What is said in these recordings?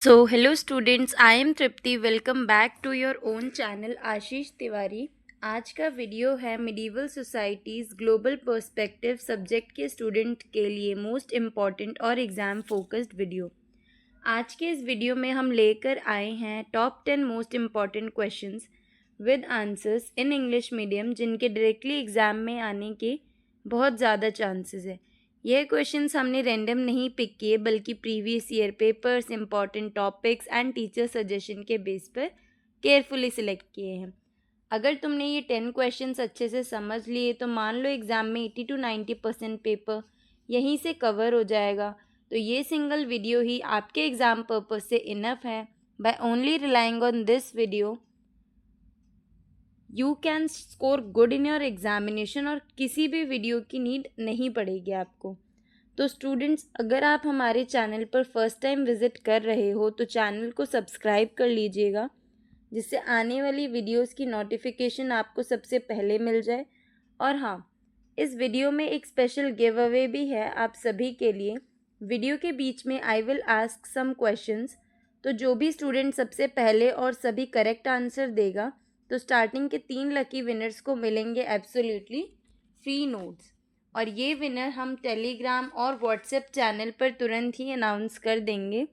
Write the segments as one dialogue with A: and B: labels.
A: So, hello students, I am Tripti. Welcome back to your own channel आशीष तिवारी। आज का video है medieval societies global perspective subject के student के लिए most important और एग्ज़ाम फोकस्ड वीडियो। आज के इस वीडियो में हम लेकर आए हैं top 10 most important questions with answers in English medium जिनके डायरेक्टली एग्ज़ाम में आने के बहुत ज़्यादा चांसेस है। यह क्वेश्चंस हमने रैंडम नहीं पिक किए बल्कि previous year papers, important topics and teacher suggestion के बेस पर केयरफुली सिलेक्ट किए हैं। अगर तुमने ये 10 क्वेश्चंस अच्छे से समझ लिए तो मान लो एग्ज़ाम में 80 to 90% पेपर यहीं से कवर हो जाएगा। तो ये सिंगल वीडियो ही आपके एग्ज़ाम पर्पस से इनफ है। By only relying on this video you can score good in your examination और किसी भी वीडियो की नीड नहीं पड़ेगी आपको। तो स्टूडेंट्स, अगर आप हमारे चैनल पर फर्स्ट टाइम विज़िट कर रहे हो तो चैनल को सब्सक्राइब कर लीजिएगा जिससे आने वाली वीडियोस की नोटिफिकेशन आपको सबसे पहले मिल जाए। और हाँ, इस वीडियो में एक स्पेशल गिव अवे भी है आप सभी के लिए। वीडियो के बीच में I will ask some questions, तो जो भी स्टूडेंट सबसे पहले और सभी करेक्ट आंसर देगा तो स्टार्टिंग के 3 लकी विनर्स को मिलेंगे एब्सोल्युटली फ्री नोट्स। और ये विनर हम टेलीग्राम और व्हाट्सएप चैनल पर तुरंत ही अनाउंस कर देंगे।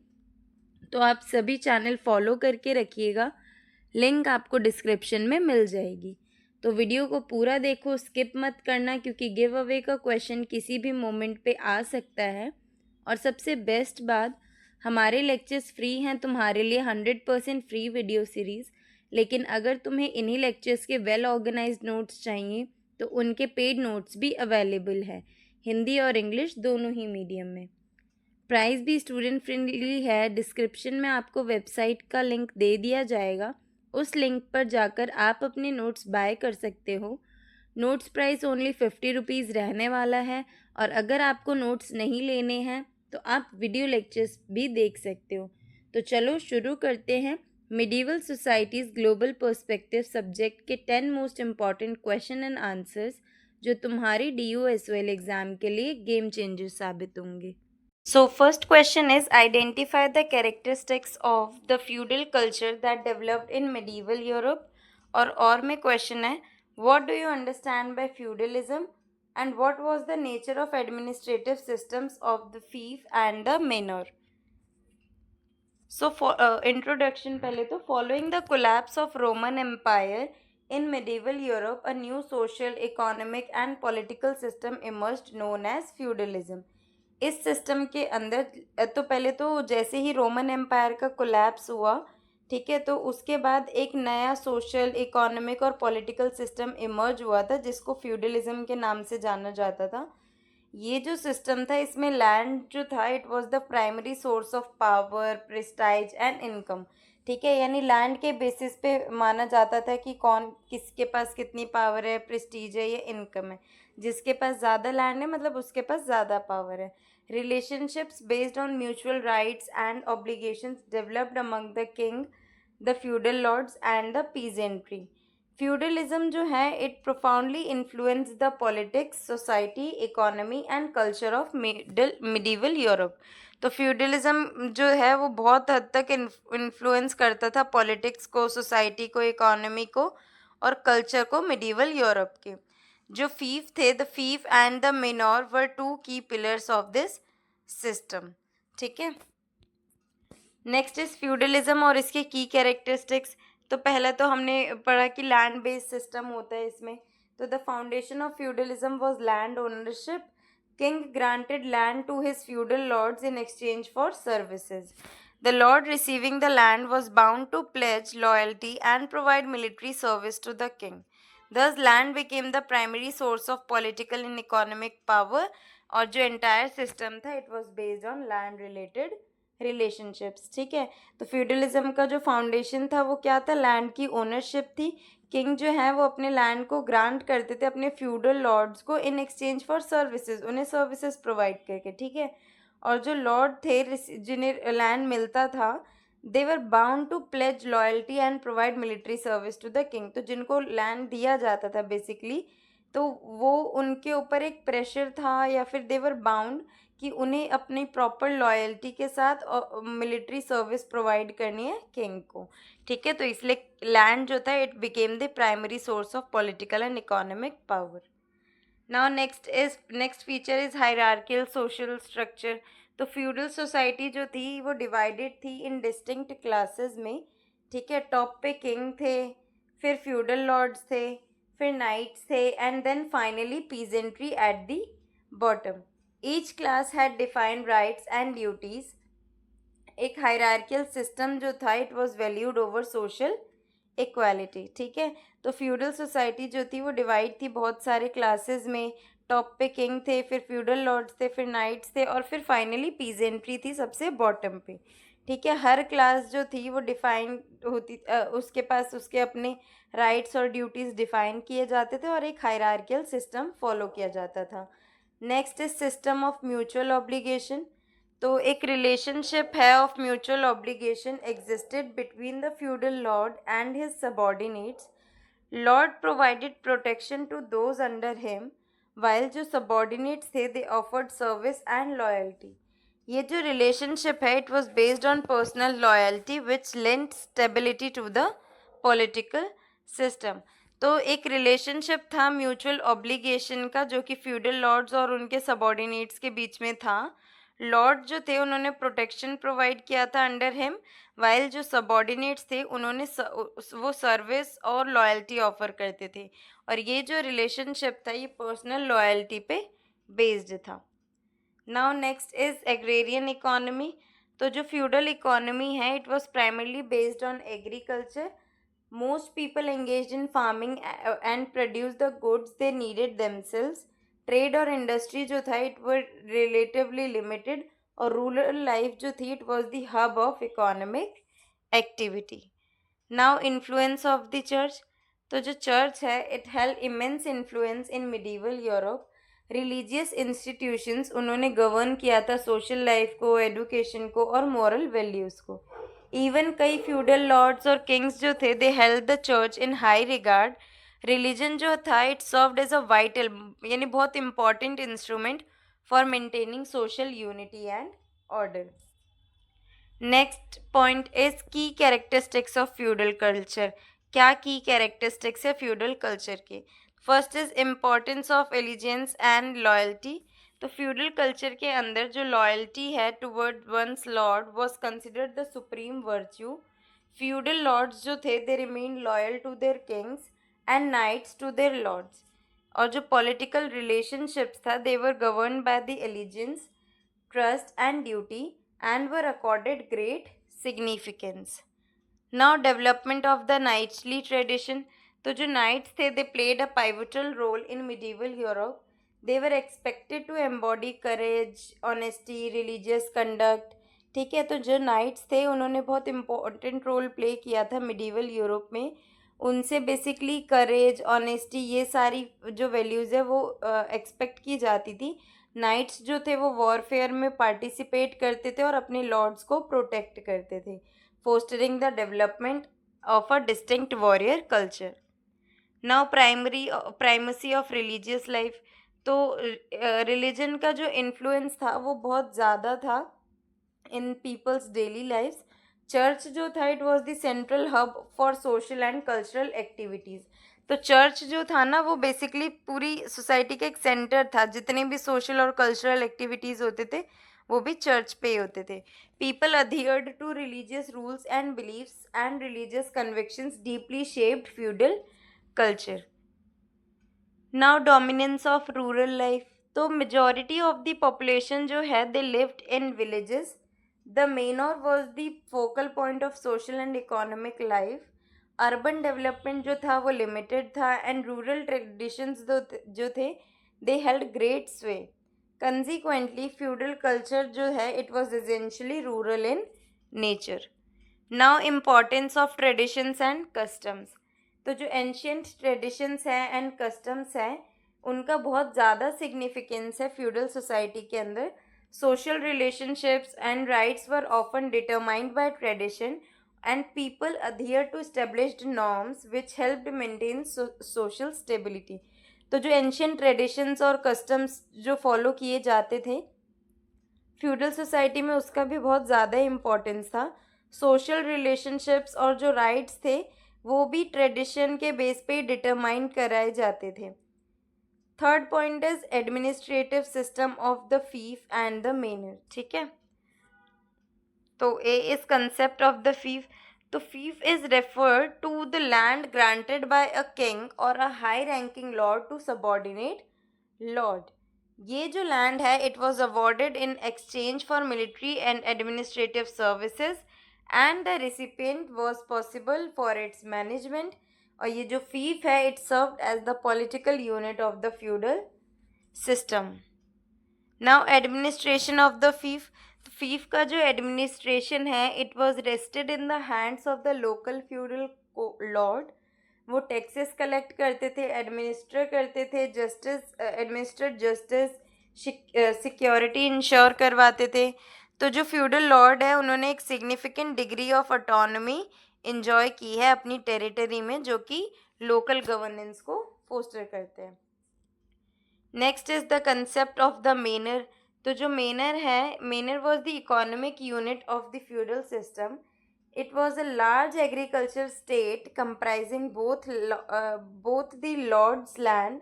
A: तो आप सभी चैनल फॉलो करके रखिएगा, लिंक आपको डिस्क्रिप्शन में मिल जाएगी। तो वीडियो को पूरा देखो, स्किप मत करना क्योंकि गिव अवे का क्वेश्चन किसी भी मोमेंट पे आ सकता है। और सबसे बेस्ट बात, हमारे लेक्चर्स फ्री हैं तुम्हारे लिए, 100% फ्री वीडियो सीरीज़। लेकिन अगर तुम्हें इन्हीं लेक्चर्स के वेल ऑर्गेनाइज्ड नोट्स चाहिए तो उनके पेड नोट्स भी अवेलेबल है, हिंदी और इंग्लिश दोनों ही मीडियम में। प्राइस भी स्टूडेंट फ्रेंडली है। डिस्क्रिप्शन में आपको वेबसाइट का लिंक दे दिया जाएगा, उस लिंक पर जाकर आप अपने नोट्स बाय कर सकते हो। नोट्स प्राइस ओनली 50 रुपीज़ रहने वाला है। और अगर आपको नोट्स नहीं लेने हैं तो आप वीडियो लेक्चर्स भी देख सकते हो। तो चलो शुरू करते हैं medieval societies global perspective subject के 10 most important question and answers जो तुम्हारी DU-SOL एग्ज़ाम के लिए गेम चेंजर साबित होंगे। So first question is identify the characteristics of the feudal culture that developed in medieval Europe। और में क्वेश्चन है what do you understand by feudalism and what was the nature of administrative systems of the fief and the manor। So for introduction पहले तो following the collapse of Roman Empire in medieval Europe a new social, economic and political system emerged known as feudalism। इस system के अंदर तो पहले तो जैसे ही Roman empire का कोलैप्स हुआ, ठीक है, तो उसके बाद एक नया सोशल, इकोनॉमिक और पॉलिटिकल सिस्टम इमर्ज हुआ था जिसको फ्यूडलिज्म के नाम से जाना जाता था। ये जो सिस्टम था इसमें लैंड जो था it was the primary source of power, prestige and income. ठीक है, यानी लैंड के बेसिस पे माना जाता था कि कौन किसके पास कितनी पावर है, प्रेस्टीज है या इनकम है। जिसके पास ज़्यादा लैंड है मतलब उसके पास ज़्यादा पावर है। Relationships based on mutual rights and obligations developed among the king, the feudal lords and the peasantry. Feudalism जो है it profoundly influence the politics, society, economy and culture of medieval Europe. तो feudalism जो है वो बहुत हद तक influence करता था पॉलिटिक्स को, सोसाइटी को, इकोनॉमी को और कल्चर को मिडीवल यूरोप के। जो फीफ थे, the fief and the Manor वर 2 की पिलर्स ऑफ दिस सिस्टम। ठीक है, नेक्स्ट इज फ्यूडलिज्म और इसके की कैरेक्टरिस्टिक्स। तो पहला तो हमने पढ़ा कि लैंड बेस्ड सिस्टम होता है इसमें। तो the foundation of feudalism was land ownership. King granted land to his feudal lords in exchange for services. The lord receiving the land was bound to pledge loyalty and provide military service to the king. Thus land became the primary source of political and economic power। और जो entire system था it was based on land related relationships. ठीक है, तो feudalism का जो foundation था वो क्या था, लैंड की ओनरशिप थी। किंग जो है वो अपने लैंड को ग्रांट करते थे अपने फ्यूडल लॉर्ड्स को इन एक्सचेंज फॉर सर्विसेज, उन्हें सर्विसेज प्रोवाइड करके। ठीक है, और जो लॉर्ड थे जिन्हें लैंड मिलता था they were bound to pledge loyalty and provide military service to the king. तो जिनको लैंड दिया जाता था बेसिकली, तो वो उनके ऊपर एक प्रेशर था या फिर दे वर बाउंड कि उन्हें अपनी प्रॉपर लॉयल्टी के साथ मिलिट्री सर्विस प्रोवाइड करनी है किंग को, ठीक है। तो इसलिए लैंड जो था it became the primary source of political and economic power. Now next feature is hierarchical social structure. तो फ्यूडल सोसाइटी जो थी वो डिवाइडेड थी इन डिस्टिंक्ट क्लासेस में, ठीक है। टॉप पे किंग थे, फिर फ्यूडल लॉर्ड्स थे, फिर नाइट्स थे, and then finally peasantry at the bottom. Each class had defined rights and duties. एक हायरार्कियल सिस्टम जो था it was valued over social equality, ठीक है। तो फ्यूडल सोसाइटी जो थी वो डिवाइड थी बहुत सारे क्लासेस में। टॉप पे किंग थे, फिर फ्यूडल लॉर्ड्स थे, फिर नाइट्स थे, और फिर फाइनली पीजेंट्री थी सबसे बॉटम पे, ठीक है। हर क्लास जो थी वो डिफाइन होती उसके पास उसके अपने राइट्स और ड्यूटीज़ डिफाइन किए जाते थे और एक हायरार्कियल सिस्टम फॉलो किया जाता था। Next is system of mutual obligation. तो एक रिलेशनशिप है of mutual obligation existed between the feudal lord and his subordinates. Lord provided protection to those under him, while जो सबॉर्डिनेट्स थे they offered service and loyalty. ये जो relationship है it was based on personal loyalty which lent stability to the political system. तो एक relationship था mutual obligation का जो कि फ्यूडल लॉर्ड्स और उनके सबॉर्डिनेट्स के बीच में था। लॉर्ड जो थे उन्होंने प्रोटेक्शन प्रोवाइड किया था अंडर हिम, वाइल जो सबॉर्डिनेट्स थे उन्होंने वो सर्विस और लॉयल्टी ऑफर करते थे। और ये जो रिलेशनशिप था ये पर्सनल लॉयल्टी पे बेस्ड था। Now next is agrarian economy. तो जो फ्यूडल इकोनॉमी है it was primarily based on agriculture. Most people engaged in farming and produce the goods they needed themselves. Trade और इंडस्ट्री जो था इट वर रिलेटिवली लिमिटेड, और rural life जो थी it was the hub of economic activity. Now influence of the church. तो जो church है it held immense influence in medieval Europe. Religious institutions उन्होंने गवर्न किया था सोशल लाइफ को, एजुकेशन को और मॉरल वैल्यूज़ को। इवन कई फ्यूडल लॉर्ड्स और किंग्स जो थे they held the church in high regard. Religion जो था it served as a vital यानी बहुत important instrument for maintaining social unity and order. Next point is key characteristics of feudal culture. क्या key characteristics है feudal culture के? First is importance of allegiance and loyalty. तो feudal culture के अंदर जो loyalty है toward one's lord was considered the supreme virtue. Feudal lords जो थे they remain loyal to their kings and knights to their lords. और जो political relationships था they were govern by the allegiance, trust and duty and were accorded great significance. Now development of the knightly tradition. तो जो knights थे they played a pivotal role in medieval Europe. They were expected to embody courage, honesty, religious conduct. ठीक है, तो जो knights थे उन्होंने बहुत important role play किया था medieval Europe में। उनसे बेसिकली करेज, ऑनेस्टी ये सारी जो वैल्यूज़ है वो एक्सपेक्ट की जाती थी। नाइट्स जो थे वो वॉरफेयर में पार्टिसिपेट करते थे और अपने लॉर्ड्स को प्रोटेक्ट करते थे, fostering the development of a distinct warrior culture. Now primacy of religious life. तो रिलीजन का जो इन्फ्लुएंस था वो बहुत ज़्यादा था in people's daily lives. Church जो था it was the central hub for social and cultural activities. तो चर्च जो था ना वो बेसिकली पूरी सोसाइटी का एक सेंटर था। जितने भी सोशल और कल्चरल एक्टिविटीज़ होते थे वो भी चर्च पे ही होते थे। People adhered to religious rules and beliefs and religious convictions deeply shaped feudal culture. Now dominance of rural life. तो मेजॉरिटी ऑफ द पॉपुलेशन जो है they lived in villages. The manor was the focal point of social and economic life. Urban development जो था वो limited था and rural traditions जो थे they held great स्वे। कंसिक्वेंटली फ्यूडल कल्चर जो है it was essentially rural in nature. Now importance of traditions and customs. तो जो एंशियंट ट्रेडिशंस हैं एंड कस्टम्स हैं उनका बहुत ज़्यादा सिग्निफिकेंस है फ्यूडल सोसाइटी के अंदर। Social relationships and rights were often determined by tradition and people adhere to established norms which helped maintain social stability. तो जो एंशियंट ट्रेडिशंस और कस्टम्स जो फॉलो किए जाते थे फ्यूडल सोसाइटी में उसका भी बहुत ज़्यादा इम्पोर्टेंस था। सोशल रिलेशनशिप्स और जो राइट्स थे वो भी ट्रेडिशन के बेस पे डिटरमाइन कराए जाते थे। Third point is administrative system of the fief and the manor. ठीक है, तो A is concept of the fief. तो fief is referred to the land granted by a king और a high ranking lord to subordinate lord. ये जो land है it was awarded in exchange for military and administrative services and the recipient was possible for its management. और ये जो fief है it served as the political unit of the feudal system. Now administration of the fief. Fief का जो administration है it was rested in the hands of the local feudal lord. वो taxes collect करते थे, administer करते थे, justice security ensure करवाते थे। तो जो फ्यूडल लॉर्ड है उन्होंने एक significant degree of autonomy enjoy की है अपनी टेरिटरी में, जो कि लोकल गवर्नेंस को फोस्टर करते हैं। Next is the concept of the manor. तो जो मेनर है, manor was the economic unit of the feudal system. It was a large agriculture state comprising both the lord's land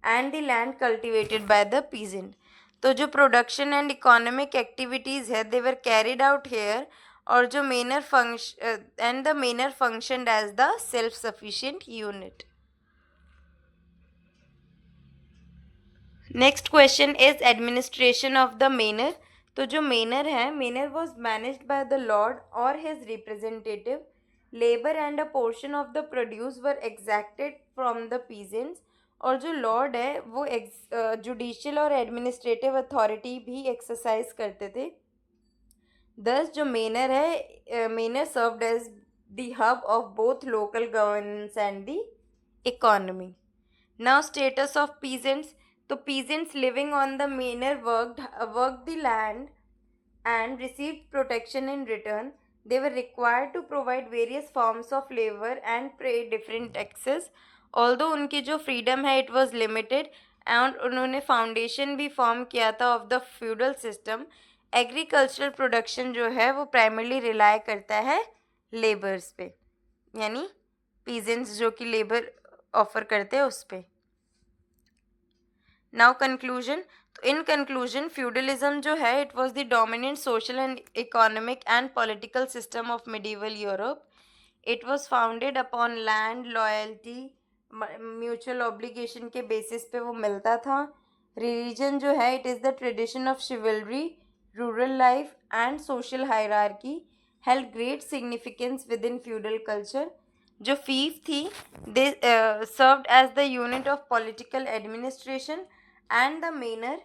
A: and the land cultivated by the peasant. तो जो production and economic activities है they were carried out here, और जो manor function and the manor functioned as the self sufficient unit. Next question is administration of the manor. तो जो manor है, manor was managed by the lord और his representative. Labour and a portion of the produce were exacted from the peasants. और जो Lord है वो judicial और administrative authority भी एक्सरसाइज करते थे। दस जो मेनर है, manor served as the hub of both local governance and the economy. Now status of peasants. तो peasants living on the manor worked the land and received protection in return. They were required to provide various forms of labor and pay different taxes. Although उनकी जो freedom है it was limited, and उन्होंने foundation भी form किया था of the feudal system. Agricultural production जो है वो primarily rely करता है laborers पे, यानी peasants जो कि labor offer करते हैं उस पे। Now conclusion. तो इन कंक्लूजन फ्यूडलिज्म जो है it was the dominant social and economic and political system of medieval Europe. It was founded upon land loyalty, mutual obligation के बेसिस पे वो मिलता था। रिलीजन जो है it is the tradition of chivalry, rural life and social hierarchy held great significance within feudal culture. जो fief थी they served as the unit of political administration and the manor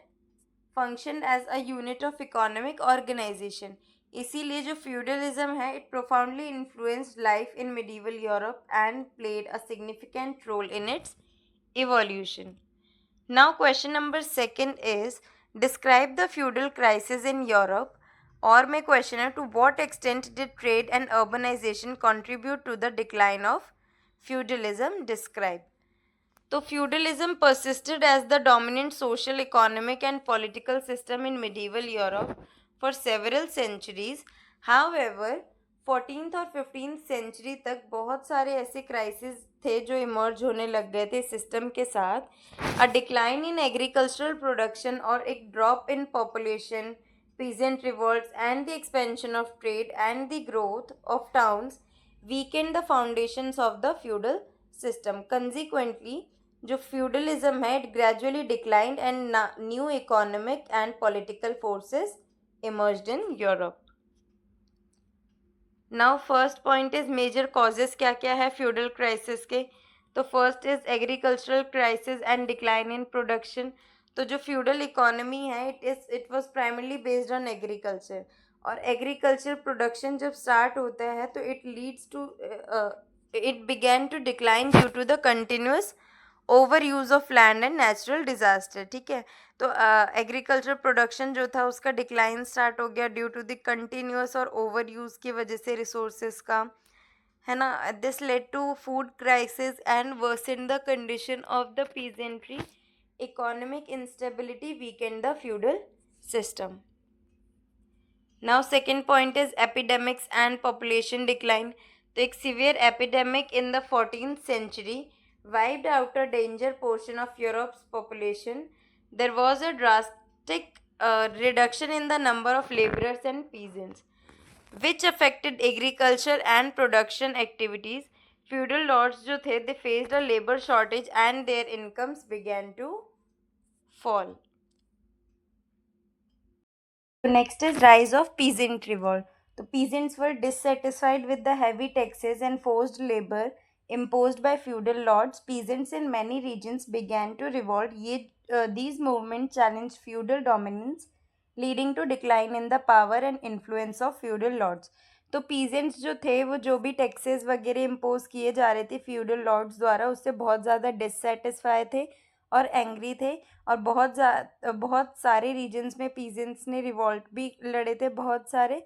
A: functioned as a unit of economic organization. इसीलिए जो feudalism है it profoundly influenced life in medieval Europe and played a significant role in its evolution. Now question number 2 is describe the feudal crisis in Europe. और में question है to what extent did trade and urbanization contribute to the decline of feudalism? Describe. तो feudalism persisted as the dominant social, economic and political system in medieval Europe for several centuries. However, 14th और 15th century तक बहुत सारे ऐसे crisis थे जो emerge होने लग गए थे सिस्टम के साथ। A decline in agricultural production और एक drop in population, peasant revolts and the expansion of trade and the growth of towns weakened the foundations of the feudal system. Consequently, जो फ्यूडलिज्म है it gradually declined and new economic and political forces emerged in Europe. Now first point is major causes क्या क्या है feudal crisis के। तो first is agricultural crisis and decline in production. तो जो feudal economy है it was primarily based on agriculture, और agriculture production जब स्टार्ट होता है तो it leads to it began to decline due to the continuous over use of land and natural disaster. ठीक है, तो एग्रीकल्चर प्रोडक्शन जो था उसका डिक्लाइन स्टार्ट हो गया ड्यू टू द कंटिन्यूस और ओवर यूज़ की वजह से रिसोर्सेज का, है ना। This led to food crisis and worsen the condition of the peasantry. Economic instability weakened the feudal system. Now second point is epidemics and population decline. तो एक severe epidemic in the 14th century wiped out a danger portion of Europe's population. There was a drastic reduction in the number of laborers and peasants, which affected agriculture and production activities. Feudal lords जो थे, they faced a labor shortage and their incomes began to fall. Next is rise of peasant revolt. The peasants were dissatisfied with the heavy taxes and forced labor imposed by feudal lords. Peasants in many regions began to revolt. These movements challenged feudal dominance, leading to decline in the power and influence of feudal lords. तो peasants जो थे वो जो भी taxes वगैरह impose किए जा रहे थे फ्यूडल लॉर्ड्स द्वारा उससे बहुत ज़्यादा डिससेटिस्फाई थे और एंग्री थे और बहुत सारे रीजन्स में पीजेंट्स ने रिवॉल्ट भी लड़े थे बहुत सारे.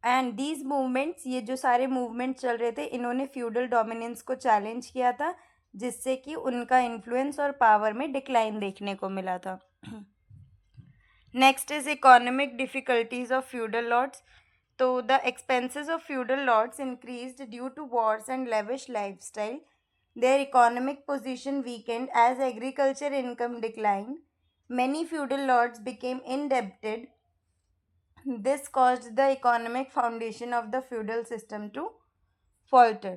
A: एंड दीज मूवमेंट्स, ये जो सारे मूवमेंट चल रहे थे, इन्होंने फ्यूडल डोमिनेंस को चैलेंज किया था, जिससे कि उनका इन्फ्लुएंस और पावर में डिक्लाइन देखने को मिला था. Next is economic difficulties of feudal lords. तो the expenses of feudal lords increased due to wars and lavish lifestyle. Their economic position weakened as agriculture income declined. Many feudal lords became indebted. This caused the economic foundation of the feudal system to falter.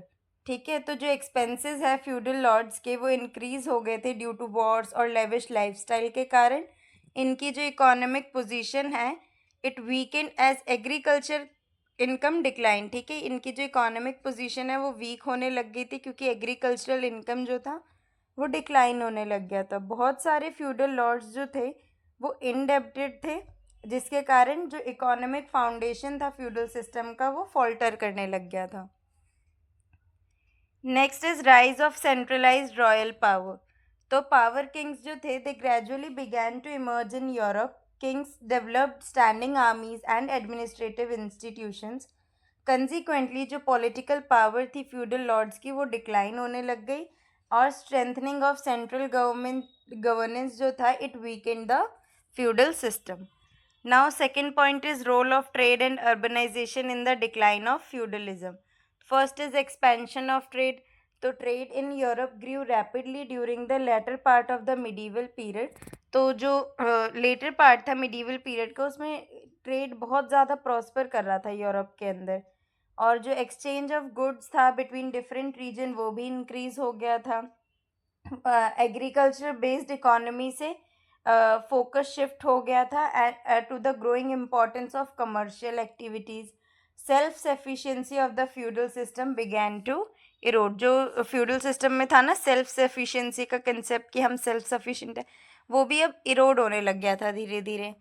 A: ठीक है, तो जो expenses है feudal lords के वो increase हो गए थे ड्यू टू वॉर्स और लेविश लाइफस्टाइल के कारण. इनकी जो इकोनॉमिक पोजीशन है it weakened as agriculture income decline. ठीक है, इनकी जो इकोनॉमिक पोजीशन है वो वीक होने लग गई थी क्योंकि एग्रीकल्चरल इनकम जो था वो डिक्लाइन होने लग गया था. बहुत सारे फ्यूडल लॉर्ड्स जो थे वो इनडेप्टेड थे, जिसके कारण जो इकोनॉमिक फाउंडेशन था फ्यूडल सिस्टम का वो फॉल्टर करने लग गया था. Next is rise of centralised royal power. तो पावर किंग्स जो थे they gradually began to emerge in Europe. Kings developed standing armies and administrative institutions. Consequently, जो political power थी feudal lords की वो decline होने लग गई और strengthening of central governance जो था it weakened the feudal system. Now, second point is role of trade and urbanization in the decline of feudalism. First is expansion of trade. तो trade in Europe grew rapidly during the latter part of the medieval period. तो जो latter part था medieval period का उसमें trade बहुत ज़्यादा prosper कर रहा था यूरोप के अंदर और जो एक्सचेंज ऑफ गुड्स था बिटवीन डिफरेंट रीजन वो भी इंक्रीज हो गया था. एग्रीकल्चर बेस्ड इकोनॉमी से फोकस शिफ्ट हो गया था to the growing importance of commercial activities. Self sufficiency of the feudal system began to erode. जो फ्यूडल सिस्टम में था ना सेल्फ सफिशिएंसी का कंसेप्ट कि हम सेल्फ सफिशिएंट है वो भी अब इरोड होने लग गया था धीरे धीरे.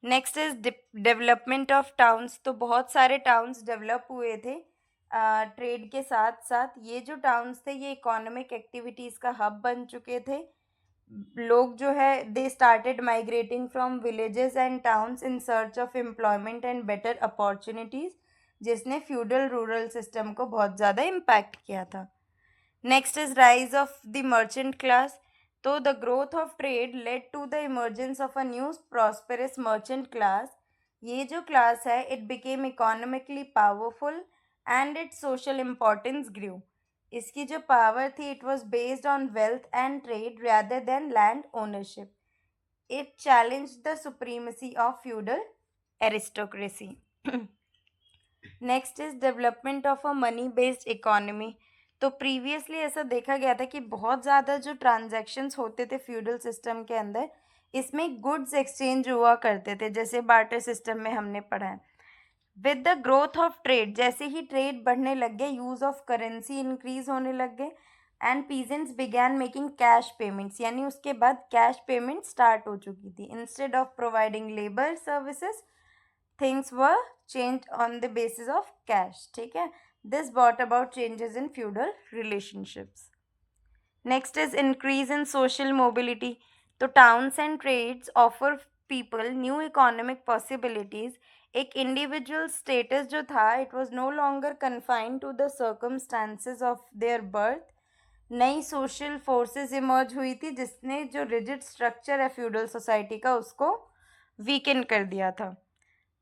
A: Next is development of towns. तो बहुत सारे टाउन्स डेवलप हुए थे ट्रेड के साथ साथ. ये जो टाउन्स थे ये इकोनॉमिक एक्टिविटीज़ का हब बन चुके थे. लोग जो है they started migrating from villages and towns in search of employment and better opportunities, जिसने फ्यूडल रूरल सिस्टम को बहुत ज़्यादा इम्पैक्ट किया था. Next is rise of the merchant class. तो the growth of trade led to the emergence of a new prosperous merchant class. ये जो class है it became economically powerful and its social importance grew. इसकी जो power थी it was based on wealth and trade rather than land ownership. It challenge the supremacy of feudal aristocracy. Next is development of a money based economy. तो previously ऐसा देखा गया था कि बहुत ज़्यादा जो ट्रांजैक्शंस होते थे फ्यूडल सिस्टम के अंदर इसमें गुड्स एक्सचेंज हुआ करते थे, जैसे बार्टर सिस्टम में हमने पढ़ा है. With the growth of trade, जैसे ही ट्रेड बढ़ने लग गए यूज़ ऑफ करेंसी इंक्रीज होने लग गए and peasants began making cash payments. यानी उसके बाद कैश पेमेंट स्टार्ट हो चुकी थी. Instead of providing labour services things were changed on the basis of cash. ठीक है, this brought about changes in feudal relationships. Next is increase in social mobility. तो towns and trades offer people new economic possibilities. एक individual status जो था it was no longer confined to the circumstances of their birth. नई social forces emerge हुई थी जिसने जो rigid structure है feudal society का उसको weaken कर दिया था.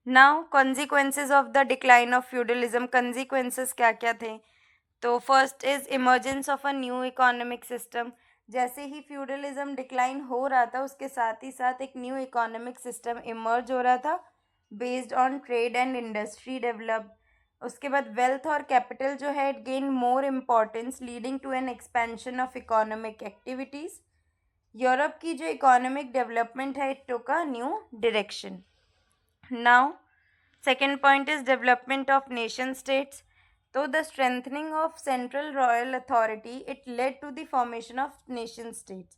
A: Now consequences of the decline of feudalism, consequences क्या क्या थे? तो first is emergence of a new economic system. जैसे ही फ्यूडलिज्म डिक्लाइन हो रहा था उसके साथ ही साथ एक न्यू इकोनॉमिक सिस्टम इमर्ज हो रहा था based on trade and industry develop. उसके बाद वेल्थ और कैपिटल जो है it gain more importance leading to an expansion of economic activities. Europe की जो इकोनॉमिक डेवलपमेंट है it took a new direction. Now second point is development of nation states. So the strengthening of central royal authority it led to the formation of nation states.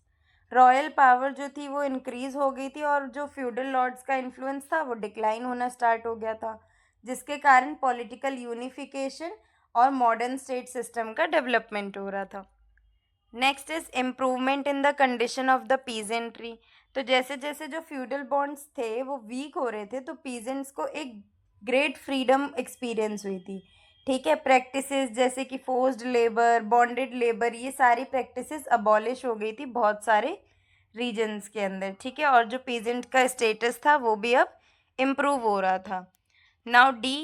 A: Royal power जो थी वो increase हो गई थी और जो feudal Lord's का influence था वो डिक्लाइन होना स्टार्ट हो गया था, जिसके कारण पॉलिटिकल यूनिफिकेशन और मॉडर्न स्टेट सिस्टम का डेवलपमेंट हो रहा था। Next is improvement in the condition of the peasantry. तो जैसे जैसे जो फ्यूडल बॉन्ड्स थे वो वीक हो रहे थे तो पीजेंट्स को एक ग्रेट फ्रीडम एक्सपीरियंस हुई थी। ठीक है, प्रैक्टिसेस जैसे कि फोर्स्ड लेबर, बॉन्डेड लेबर, ये सारी प्रैक्टिसेस अबॉलिश हो गई थी बहुत सारे रीजन्स के अंदर। ठीक है, और जो पीजेंट का स्टेटस था वो भी अब इम्प्रूव हो रहा था। Now D,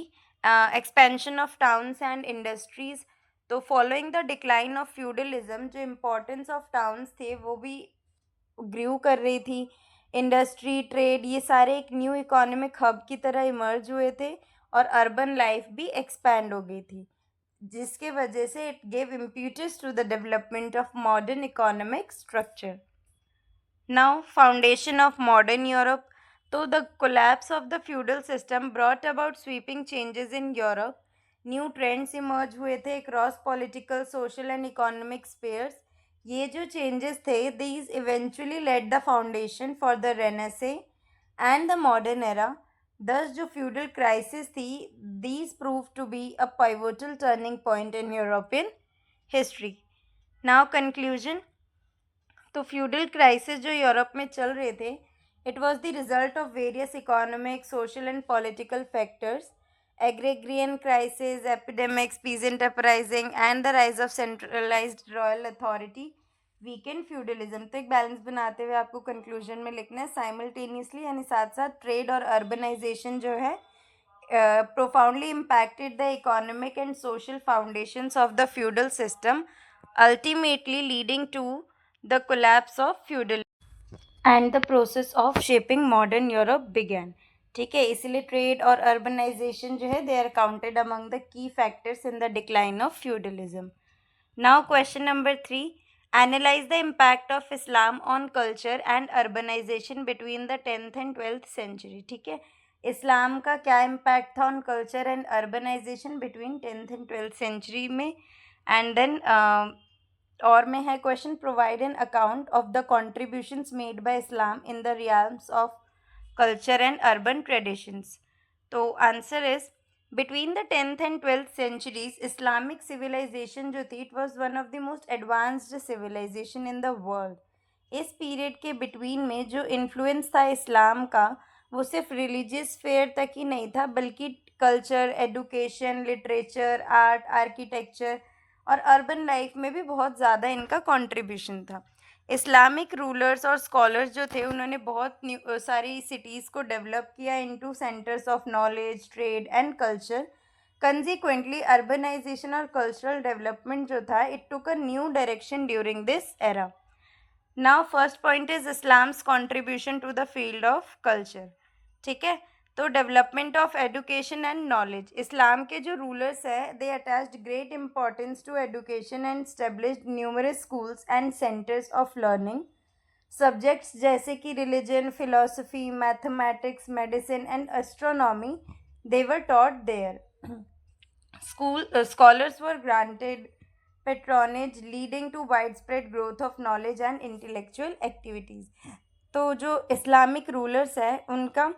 A: expansion of towns and industries. तो following the decline of feudalism जो इम्पोर्टेंस ऑफ टाउन्स थे वो भी ग्रू कर रही थी। इंडस्ट्री, ट्रेड, ये सारे एक न्यू इकोनॉमिक हब की तरह इमर्ज हुए थे और अर्बन लाइफ भी एक्सपैंड हो गई थी, जिसके वजह से it gave impetus to the development of modern economic structure. Now, foundation of modern Europe. So, the collapse of the feudal system brought about sweeping changes in Europe. New trends emerge हुए थे across political, social and economic spheres. ये जो changes थे, these eventually laid the foundation for the Renaissance and the modern era. Thus, जो feudal crisis थी, these proved to be a pivotal turning point in European history. Now, conclusion. तो feudal crisis जो Europe में चल रहे थे it was the result of various economic, social and political factors, agrarian crisis, epidemics, peasant uprising and the rise of centralised royal authority weakened feudalism. तो एक balance बनाते हुए आपको कंक्लूजन में लिखना है साइमल्टेनियसली, यानी साथ साथ ट्रेड और अर्बनाइजेशन जो है profoundly impacted the economic and social foundations of the feudal system, ultimately leading to the collapse of feudalism and the process of shaping modern Europe began. ठीक है, इसलिए ट्रेड और अर्बनाइजेशन जो है they are counted among the key factors in the decline of feudalism. Now, question number 3. Analyze the impact of Islam on culture and urbanization between the 10th and 12th century. ठीक है, इस्लाम का क्या impact था on culture and urbanisation between 10th and 12th century में. And then और में है question, provide an account of the contributions made by Islam in the realms of culture and urban traditions. तो answer is between the 10th and 12th centuries Islamic civilisation जो थी it was one of the most advanced civilisation in the world. इस period के between में जो influence था Islam का वो सिर्फ रिलीजियस फेयर तक ही नहीं था बल्कि culture, education, literature, art, architecture और अर्बन लाइफ में भी बहुत ज़्यादा इनका कंट्रीब्यूशन था. इस्लामिक रूलर्स और स्कॉलर्स जो थे उन्होंने बहुत सारी सिटीज़ को डेवलप किया into centres of knowledge, trade and culture. Consequently urbanisation और कल्चरल डेवलपमेंट जो था it took a new direction during this era. Now first point is Islam's contribution to the field of culture. ठीक है, तो development of education and knowledge. Islam के जो rulers हैं they attached great importance to education and established numerous schools and centres of learning. Subjects जैसे कि religion, philosophy, mathematics, medicine and astronomy they were taught there. School scholars were granted patronage leading to widespread growth of knowledge and intellectual activities. तो जो Islamic rulers हैं उनका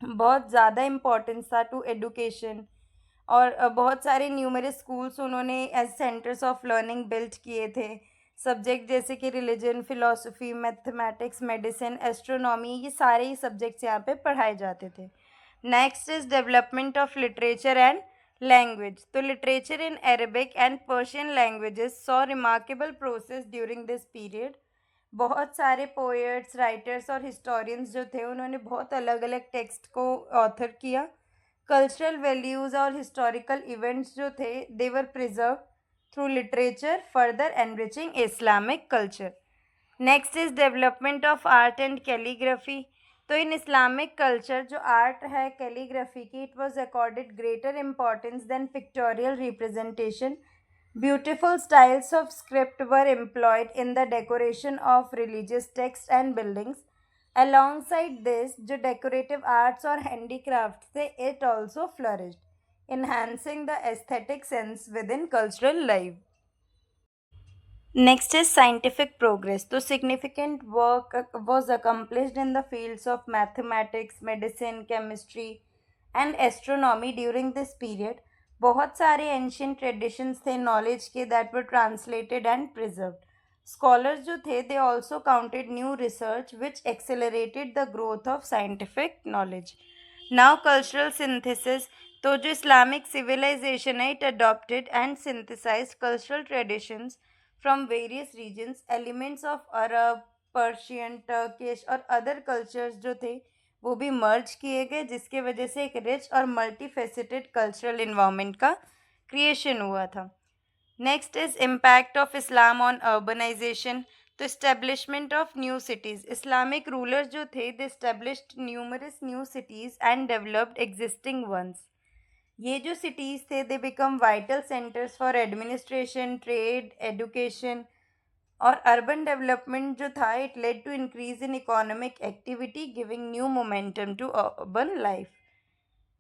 A: बहुत ज़्यादा importance था to education और बहुत सारे न्यूमरस स्कूल्स उन्होंने as centres of learning build किए थे. सब्जेक्ट जैसे कि religion, philosophy, mathematics, medicine, astronomy, ये सारे ही सब्जेक्ट्स यहाँ पे पढ़ाए जाते थे. Next is development of literature and language. तो literature in Arabic and Persian languages saw remarkable process during this period. बहुत सारे पोएट्स, राइटर्स और हिस्टोरियंस जो थे उन्होंने बहुत अलग अलग टेक्स्ट को ऑथर किया। कल्चरल वैल्यूज़ और हिस्टोरिकल इवेंट्स जो थे they were preserve through literature, further enriching Islamic culture. Next is development of art and calligraphy. तो इन इस्लामिक कल्चर जो आर्ट है कैलीग्राफी की, it was accorded greater importance than pictorial representation. Beautiful styles of script were employed in the decoration of religious texts and buildings. Alongside this, जो decorative arts और handicrafts थे, it also flourished, enhancing the aesthetic sense within cultural life. Next is scientific progress. So significant work was accomplished in the fields of mathematics, medicine, chemistry and astronomy during this period. बहुत सारे ancient traditions थे knowledge के that were translated and preserved. Scholars जो थे they also conducted new research which accelerated the growth of scientific knowledge. Now cultural synthesis. तो जो Islamic civilisation है it adopted and synthesised cultural traditions from various regions. Elements of Arab, Persian, Turkish और other cultures जो थे वो भी मर्ज किए गए, जिसके वजह से एक रिच और मल्टी फेसिटेड कल्चरल इन्वायरमेंट का क्रिएशन हुआ था। Next is impact of Islam on urbanisation. तो establishment of new cities. Islamic rulers जो थे they established numerous new cities and developed existing ones. ये जो सिटीज़ थे they become vital centres for administration, trade, education और urban development जो था it led to increase in economic activity giving new momentum to urban life.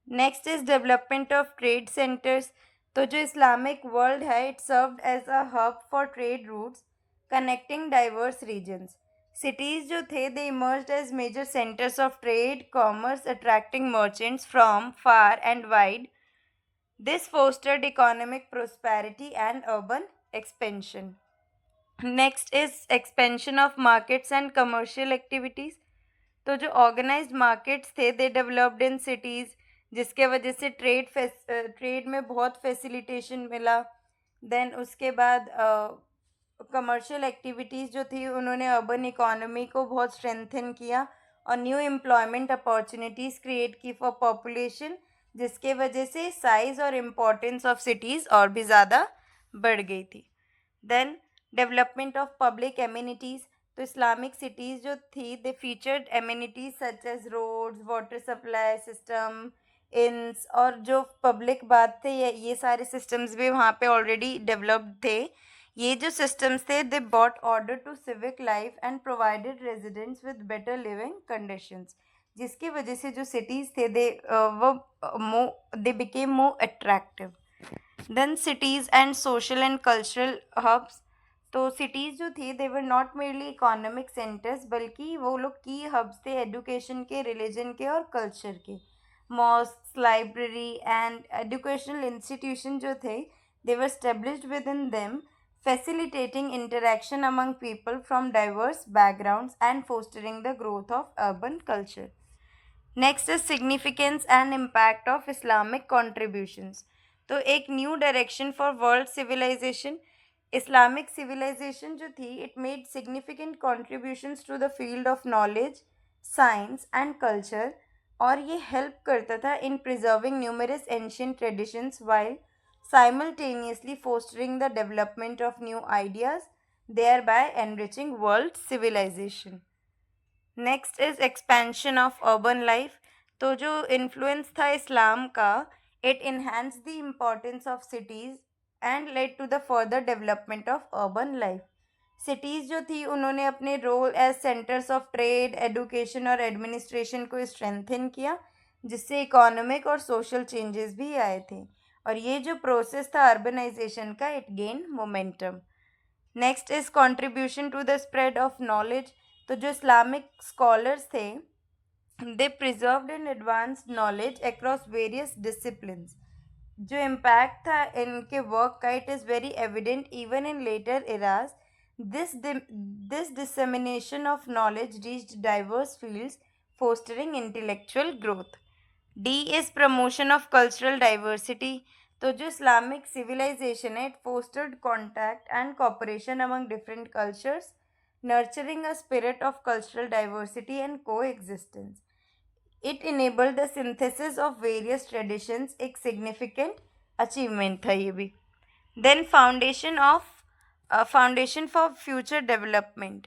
A: Next is development of trade centres. तो जो Islamic world है it served as a hub for trade routes connecting diverse regions. Cities जो थे they emerged as major centres of trade commerce attracting merchants from far and wide. This fostered economic prosperity and urban expansion. Next is expansion of markets and commercial activities. तो जो organised markets थे they developed in cities, जिसके वजह से trade में बहुत facilitation मिला। Then उसके बाद कमर्शियल एक्टिविटीज़ जो थी उन्होंने अर्बन इकोनॉमी को बहुत स्ट्रेंथन किया और न्यू एम्प्लॉयमेंट अपॉर्चुनिटीज़ क्रिएट की फॉर पॉपुलेशन, जिसके वजह से साइज़ और इम्पोर्टेंस ऑफ सिटीज़ और भी ज़्यादा बढ़ गई थी। Then development of public amenities. तो इस्लामिक सिटीज़ जो थी they featured amenities such as roads, water supply system, inns और जो पब्लिक बात थे ये सारे सिस्टम्स भी वहाँ पे ऑलरेडी डेवलप्ड थे। ये जो सिस्टम्स थे they brought order to civic life and provided residents with better living conditions, जिसकी वजह से जो सिटीज़ थे they became more attractive. Then cities and social and cultural hubs. तो सिटीज़ जो थी they were not merely economic centres बल्कि वो लोग की हब्स थे एजुकेशन के, रिलीजन के और कल्चर के। Mosques, library and educational institution जो थे they were established within them, facilitating interaction among people from diverse backgrounds and fostering the growth of urban culture. Next is significance and impact of Islamic contributions. तो एक new direction for world civilisation. Islamic civilisation जो थी it made significant contributions to the field of knowledge, science and culture, और ये help करता था in preserving numerous ancient traditions while simultaneously fostering the development of new ideas, thereby enriching world civilization. Next is expansion of urban life. तो जो influence था Islam का it enhance the importance of cities and led to the further development of urban life. Cities जो थी उन्होंने अपने role as centres of trade, education और administration को स्ट्रेंथन किया, जिससे इकोनॉमिक और सोशल चेंजेस भी आए थे, और ये जो प्रोसेस था अर्बनाइजेशन का it gain momentum. Next is contribution to the spread of knowledge. तो जो इस्लामिक स्कॉलर्स थे they preserved and advanced knowledge across various disciplines. जो इम्पैक्ट था इनके वर्क का it is very evident even in later eras. This dissemination of knowledge reached diverse fields fostering intellectual growth. D is promotion of cultural diversity. तो जो Islamic civilisation है it fostered contact and cooperation among different cultures. nurturing a spirit of cultural diversity and coexistence. It enabled the synthesis of various traditions, एक significant achievement था ये भी. Then foundation for future development.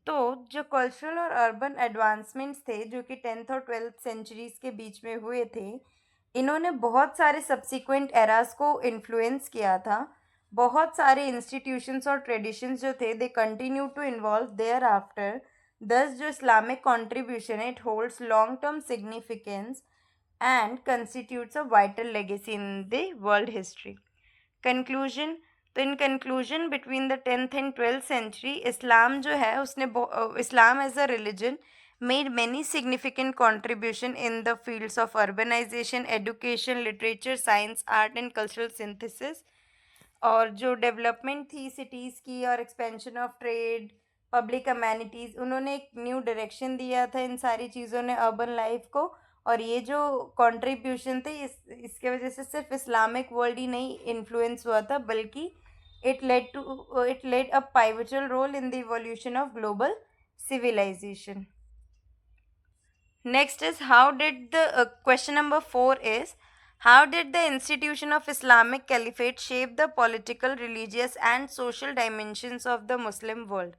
A: तो जो cultural और urban advancements थे जो कि 10th और 12th सेंचुरीज के बीच में हुए थे, इन्होंने बहुत सारे सब्सिक्वेंट एरास को इन्फ्लुएंस किया था. बहुत सारे इंस्टीट्यूशंस और ट्रेडिशंस जो थे they continue to involve thereafter. Thus जो इस्लामिक कंट्रीब्यूशन है it holds long term significance and constitutes a vital legacy in the world history. Conclusion. तो in conclusion between the 10th and 12th century Islam जो है उसने Islam as a religion made many significant contribution in the fields of urbanization, education, literature, science, art and cultural synthesis. और जो development थी cities की और expansion of trade, public amenities, उन्होंने एक न्यू डायरेक्शन दिया था इन सारी चीज़ों ने अर्बन लाइफ को. और ये जो कंट्रीब्यूशन थे इसके वजह से सिर्फ इस्लामिक वर्ल्ड ही नहीं इन्फ्लुएंस हुआ था बल्कि it led a pivotal role in the evolution of global civilization. Next is question number 4 is how did the institution of Islamic Caliphate shape the political, religious and social dimensions of the Muslim world?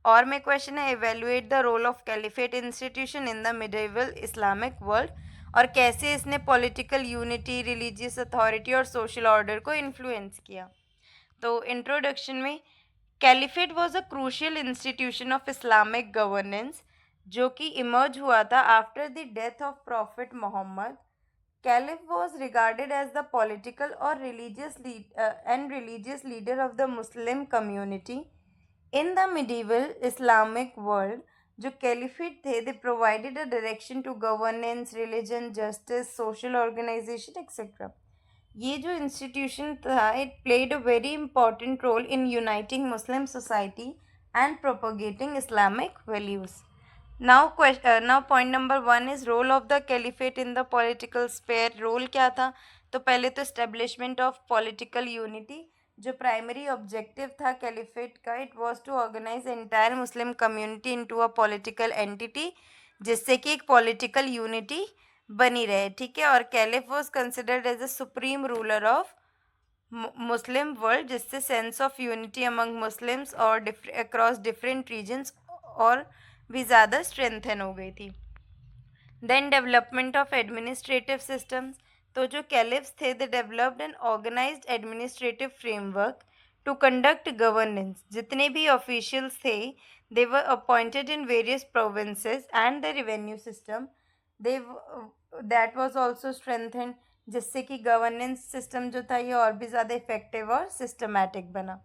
A: और में question है evaluate the role of Caliphate institution in the medieval Islamic world और कैसे इसने political unity, religious authority और social order को influence किया. तो इंट्रोडक्शन में caliphate was a crucial institution of Islamic governance जो कि इमर्ज हुआ था after the death of prophet Muhammad. Caliph was regarded as the political और religious leader of the Muslim community in the medieval Islamic world. जो caliphate थे they provided a direction to governance, religion, justice, social organisation etcetera. ये जो institution था it played a very important role in uniting Muslim society and propagating Islamic values. Now point number 1 is role of the caliphate in the political sphere. Role क्या था? तो पहले तो establishment of political unity. जो primary objective था caliphate का it was to organise entire Muslim community into a political entity जिससे कि एक पॉलिटिकल यूनिटी बनी रहे. ठीक है. और caliph was considered as a supreme ruler of Muslim world जिससे sense of unity among Muslims और अक्रॉस डिफरेंट रीजन्स और भी ज़्यादा स्ट्रेंथन हो गई थी. Then development of administrative systems. तो जो कैलिफ्स थे they developed an organised administrative framework to conduct governance. जितने भी ऑफिशियल्स थे they were appointed in various provinces and the revenue system that was also strengthened जिससे कि गवर्नेंस सिस्टम जो था ये और भी ज़्यादा इफेक्टिव और सिस्टमैटिक बना.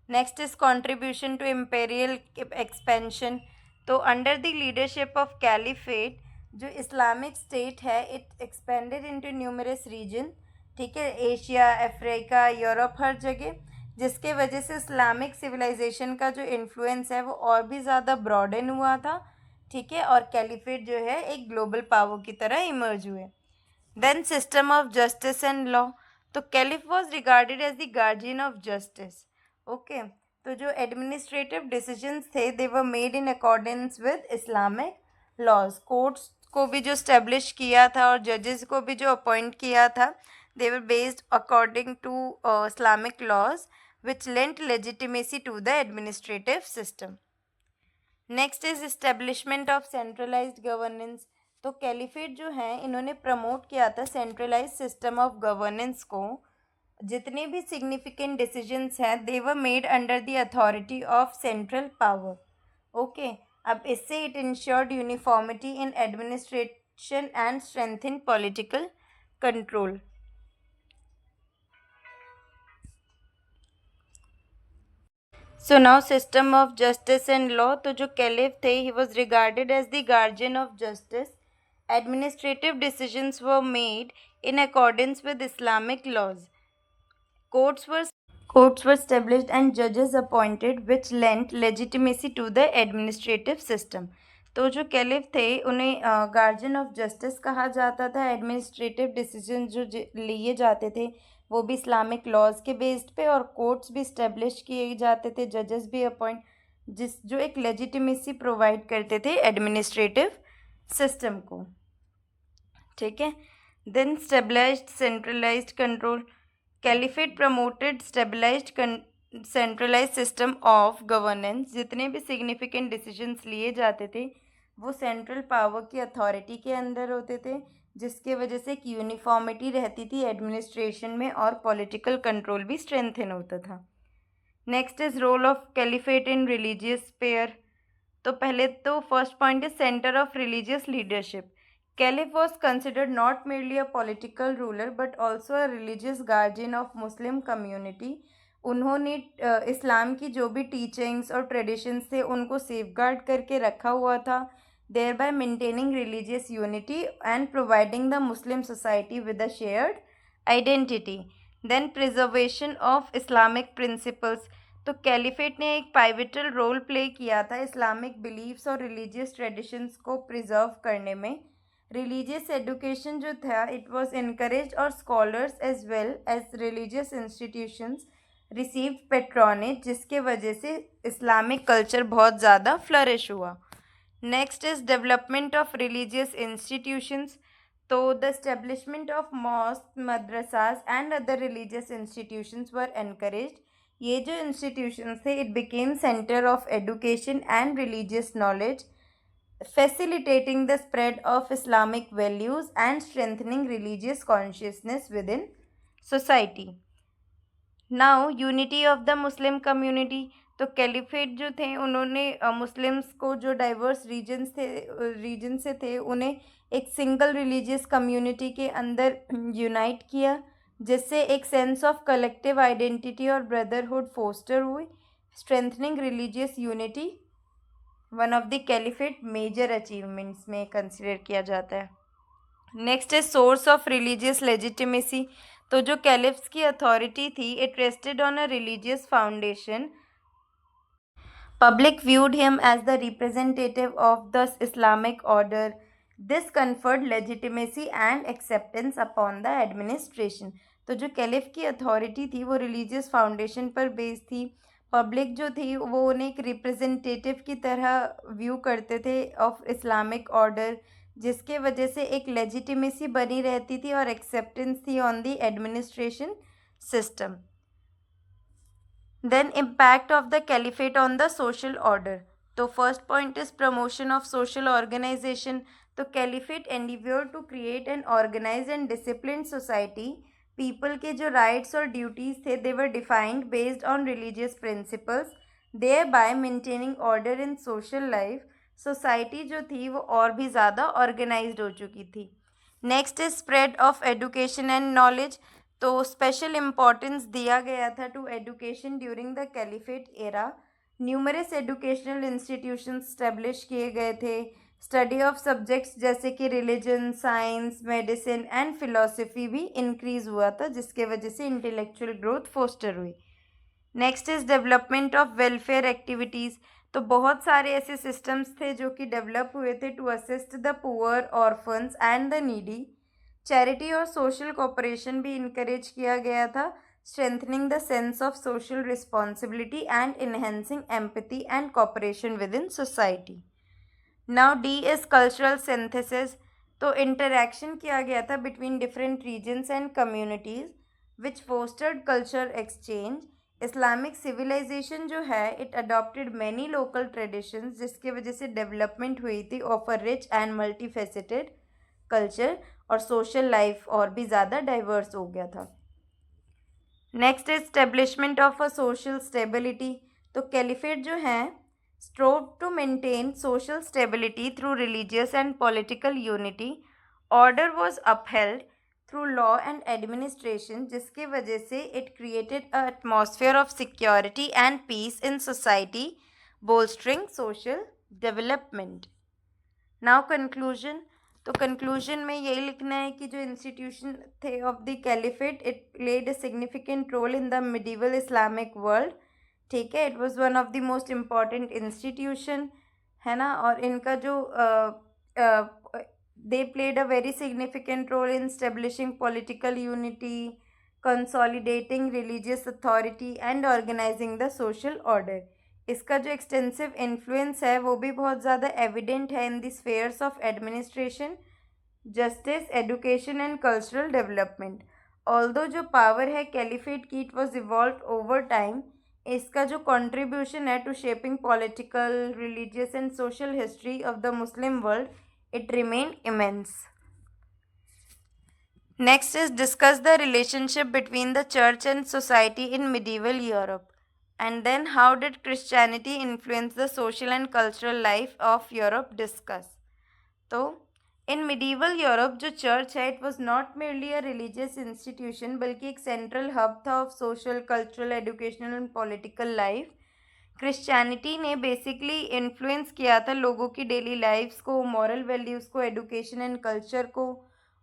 A: Next is contribution to imperial expansion. तो under the leadership of caliphate जो इस्लामिक स्टेट है it expanded into numerous region. ठीक है. एशिया, अफ्रीका, यूरोप, हर जगह जिसके वजह से इस्लामिक सिविलाइजेशन का जो इन्फ्लुएंस है वो और भी ज़्यादा ब्रॉडन हुआ था. ठीक है. और कैलिफेट जो है एक ग्लोबल पावर की तरह इमर्ज हुए. Then system of justice and law. तो caliph was regarded as the guardian of justice. Okay. तो जो एडमिनिस्ट्रेटिव डिसीजंस थे they were made in accordance with Islamic laws. Courts को भी जो स्टैब्लिश किया था और जजेस को भी जो अपॉइंट किया था they were based according to Islamic laws which lent legitimacy to the administrative system. Next is establishment of centralised governance. तो कैलिफेट जो है इन्होंने प्रमोट किया था सेंट्रलाइज्ड सिस्टम ऑफ गवर्नेंस को. जितने भी सिग्निफिकेंट डिसीजंस हैं they were made under the authority of central power. Okay. अब इससे it ensured uniformity in administration and strengthen political control. So now system of justice and law. तो जो caliph थे he was regarded as the guardian of justice. Administrative decisions were made in accordance with Islamic laws. Courts were established and judges appointed which lent legitimacy to the administrative system. तो जो caliph थे उन्हें guardian of justice कहा जाता था. Administrative decision जो लिए जाते थे वो भी इस्लामिक लॉज के बेस्ड पे और कोर्ट्स भी इस्टेब्लिश किए जाते थे, जजेस भी अपॉइंट जो एक लेजिटिमेसी प्रोवाइड करते थे एडमिनिस्ट्रेटिव सिस्टम को, ठीक है। Then stabilised centralised control. Caliphate promoted stabilised centralised system of governance. जितने भी सिग्निफिकेंट डिसीजंस लिए जाते थे वो सेंट्रल पावर की अथॉरिटी के अंदर होते थे, जिसके वजह से एक यूनिफॉर्मिटी रहती थी एडमिनिस्ट्रेशन में और पॉलिटिकल कंट्रोल भी स्ट्रेंथन होता था। Next is role of caliphate in religious sphere. तो पहले तो first point is centre of religious leadership. Caliph was considered not merely a political ruler but also a religious guardian of Muslim community. उन्होंने इस्लाम की जो भी teachings और traditions थे उनको सेफगार्ड करके रखा हुआ था, thereby maintaining religious unity and providing the Muslim society with a shared identity. Then preservation of Islamic principles. तो कैलिफेट ने एक पाइविटल रोल प्ले किया था इस्लामिक बिलीफ्स और रिलीजियस ट्रेडिशंस को प्रिजर्व करने में। रिलीजियस एजुकेशन जो था इट वॉज इनकरेज और scholars as well as religious institutions received patronage, जिसके वजह से इस्लामिक कल्चर बहुत ज़्यादा फ्लरिश हुआ। Next is development of religious institutions. तो the establishment of mosque, madrasas and other religious institutions were encouraged. ये जो इंस्टीट्यूशंस थे it became centre of education and religious knowledge, facilitating the spread of Islamic values and strengthening religious consciousness within society. Now, unity of the Muslim community. तो caliphate जो थे उन्होंने Muslims को जो diverse reason से थे उन्हें एक सिंगल रिलीजियस कम्युनिटी के अंदर यूनाइट किया, जिससे एक सेंस ऑफ कलेक्टिव आइडेंटिटी और ब्रदरहुड फोस्टर हुई, strengthening religious unity one of the caliphate major achievements में कंसिडर किया जाता है। नेक्स्ट है सोर्स ऑफ रिलीजियस लेजिटिमेसी। तो जो कैलिफ्स की अथॉरिटी थी it rested on a religious foundation. Public viewed him as the representative of the Islamic order. This conferred legitimacy and acceptance upon the administration. तो जो caliph की authority थी वो religious foundation पर बेस्ड थी। Public जो थी वो उन्हें एक रिप्रेजेंटेटिव की तरह व्यू करते थे ऑफ इस्लामिक ऑर्डर, जिसके वजह से एक लेजिटिमेसी बनी रहती थी और एक्सेप्टेंस थी on the administration system. Then impact of the caliphate on the social order. तो first point is promotion of social organisation. तो caliphate endeavour to create an organise and discipline society. People के जो rights और duties थे they were defined based on religious principles, thereby maintaining order in social life. Society जो थी वो और भी ज़्यादा ऑर्गेनाइज्ड हो चुकी थी। Next is spread of education and knowledge. तो स्पेशल इम्पोर्टेंस दिया गया था to education during the caliphate era. Numerous educational institutions establish किए गए थे। स्टडी ऑफ सब्जेक्ट्स जैसे कि religion, science, medicine and philosophy भी इंक्रीज हुआ था, जिसके वजह से इंटेलेक्चुअल ग्रोथ फोस्टर हुई। Next is development of welfare activities. तो बहुत सारे ऐसे सिस्टम्स थे जो कि डेवलप हुए थे to assist the poor, orphans and the needy. Charity और सोशल कोऑपरेशन भी इनकरेज किया गया था, strengthening the sense of social responsibility and enhancing empathy and cooperation within society. Now D is cultural synthesis. तो interaction किया गया था between different regions and communities which fostered culture exchange. Islamic civilisation जो है it adopted many local traditions, जिसकी वजह से development हुई थी of a rich and multifaceted culture, और सोशल लाइफ और भी ज़्यादा डाइवर्स हो गया था। Next is establishment of a social stability. तो कैलिफेट जो है strove to maintain social stability through religious and political unity. Order was upheld through law and administration, जिसके वजह से it created a atmosphere of security and peace in society, bolstering social development. Now conclusion. तो conclusion में यही लिखना है कि जो institution थे of the caliphate it played a significant role in the medieval Islamic world. ठीक है, it was one of the most important institution, है ना। और इनका जो they played a very significant role in establishing political unity, consolidating religious authority and organising the social order. इसका जो extensive influence है वो भी बहुत ज़्यादा एविडेंट है in the spheres of administration, justice, education and cultural development. Although जो power है कैलिफेट की it was evolve over time, इसका जो कंट्रीब्यूशन है to shaping political, religious and social history of the Muslim world, it remain immense. Next is discuss the relationship between the church and society in medieval Europe, and then how did Christianity influence the social and cultural life of Europe discuss. तो इन medieval Europe जो church है it was not merely a religious institution, बल्कि एक central hub था of social, cultural, educational and political life. Christianity ने basically influence किया था लोगों की डेली लाइफ्स को, मॉरल वैल्यूज़ को, एजुकेशन एंड कल्चर को,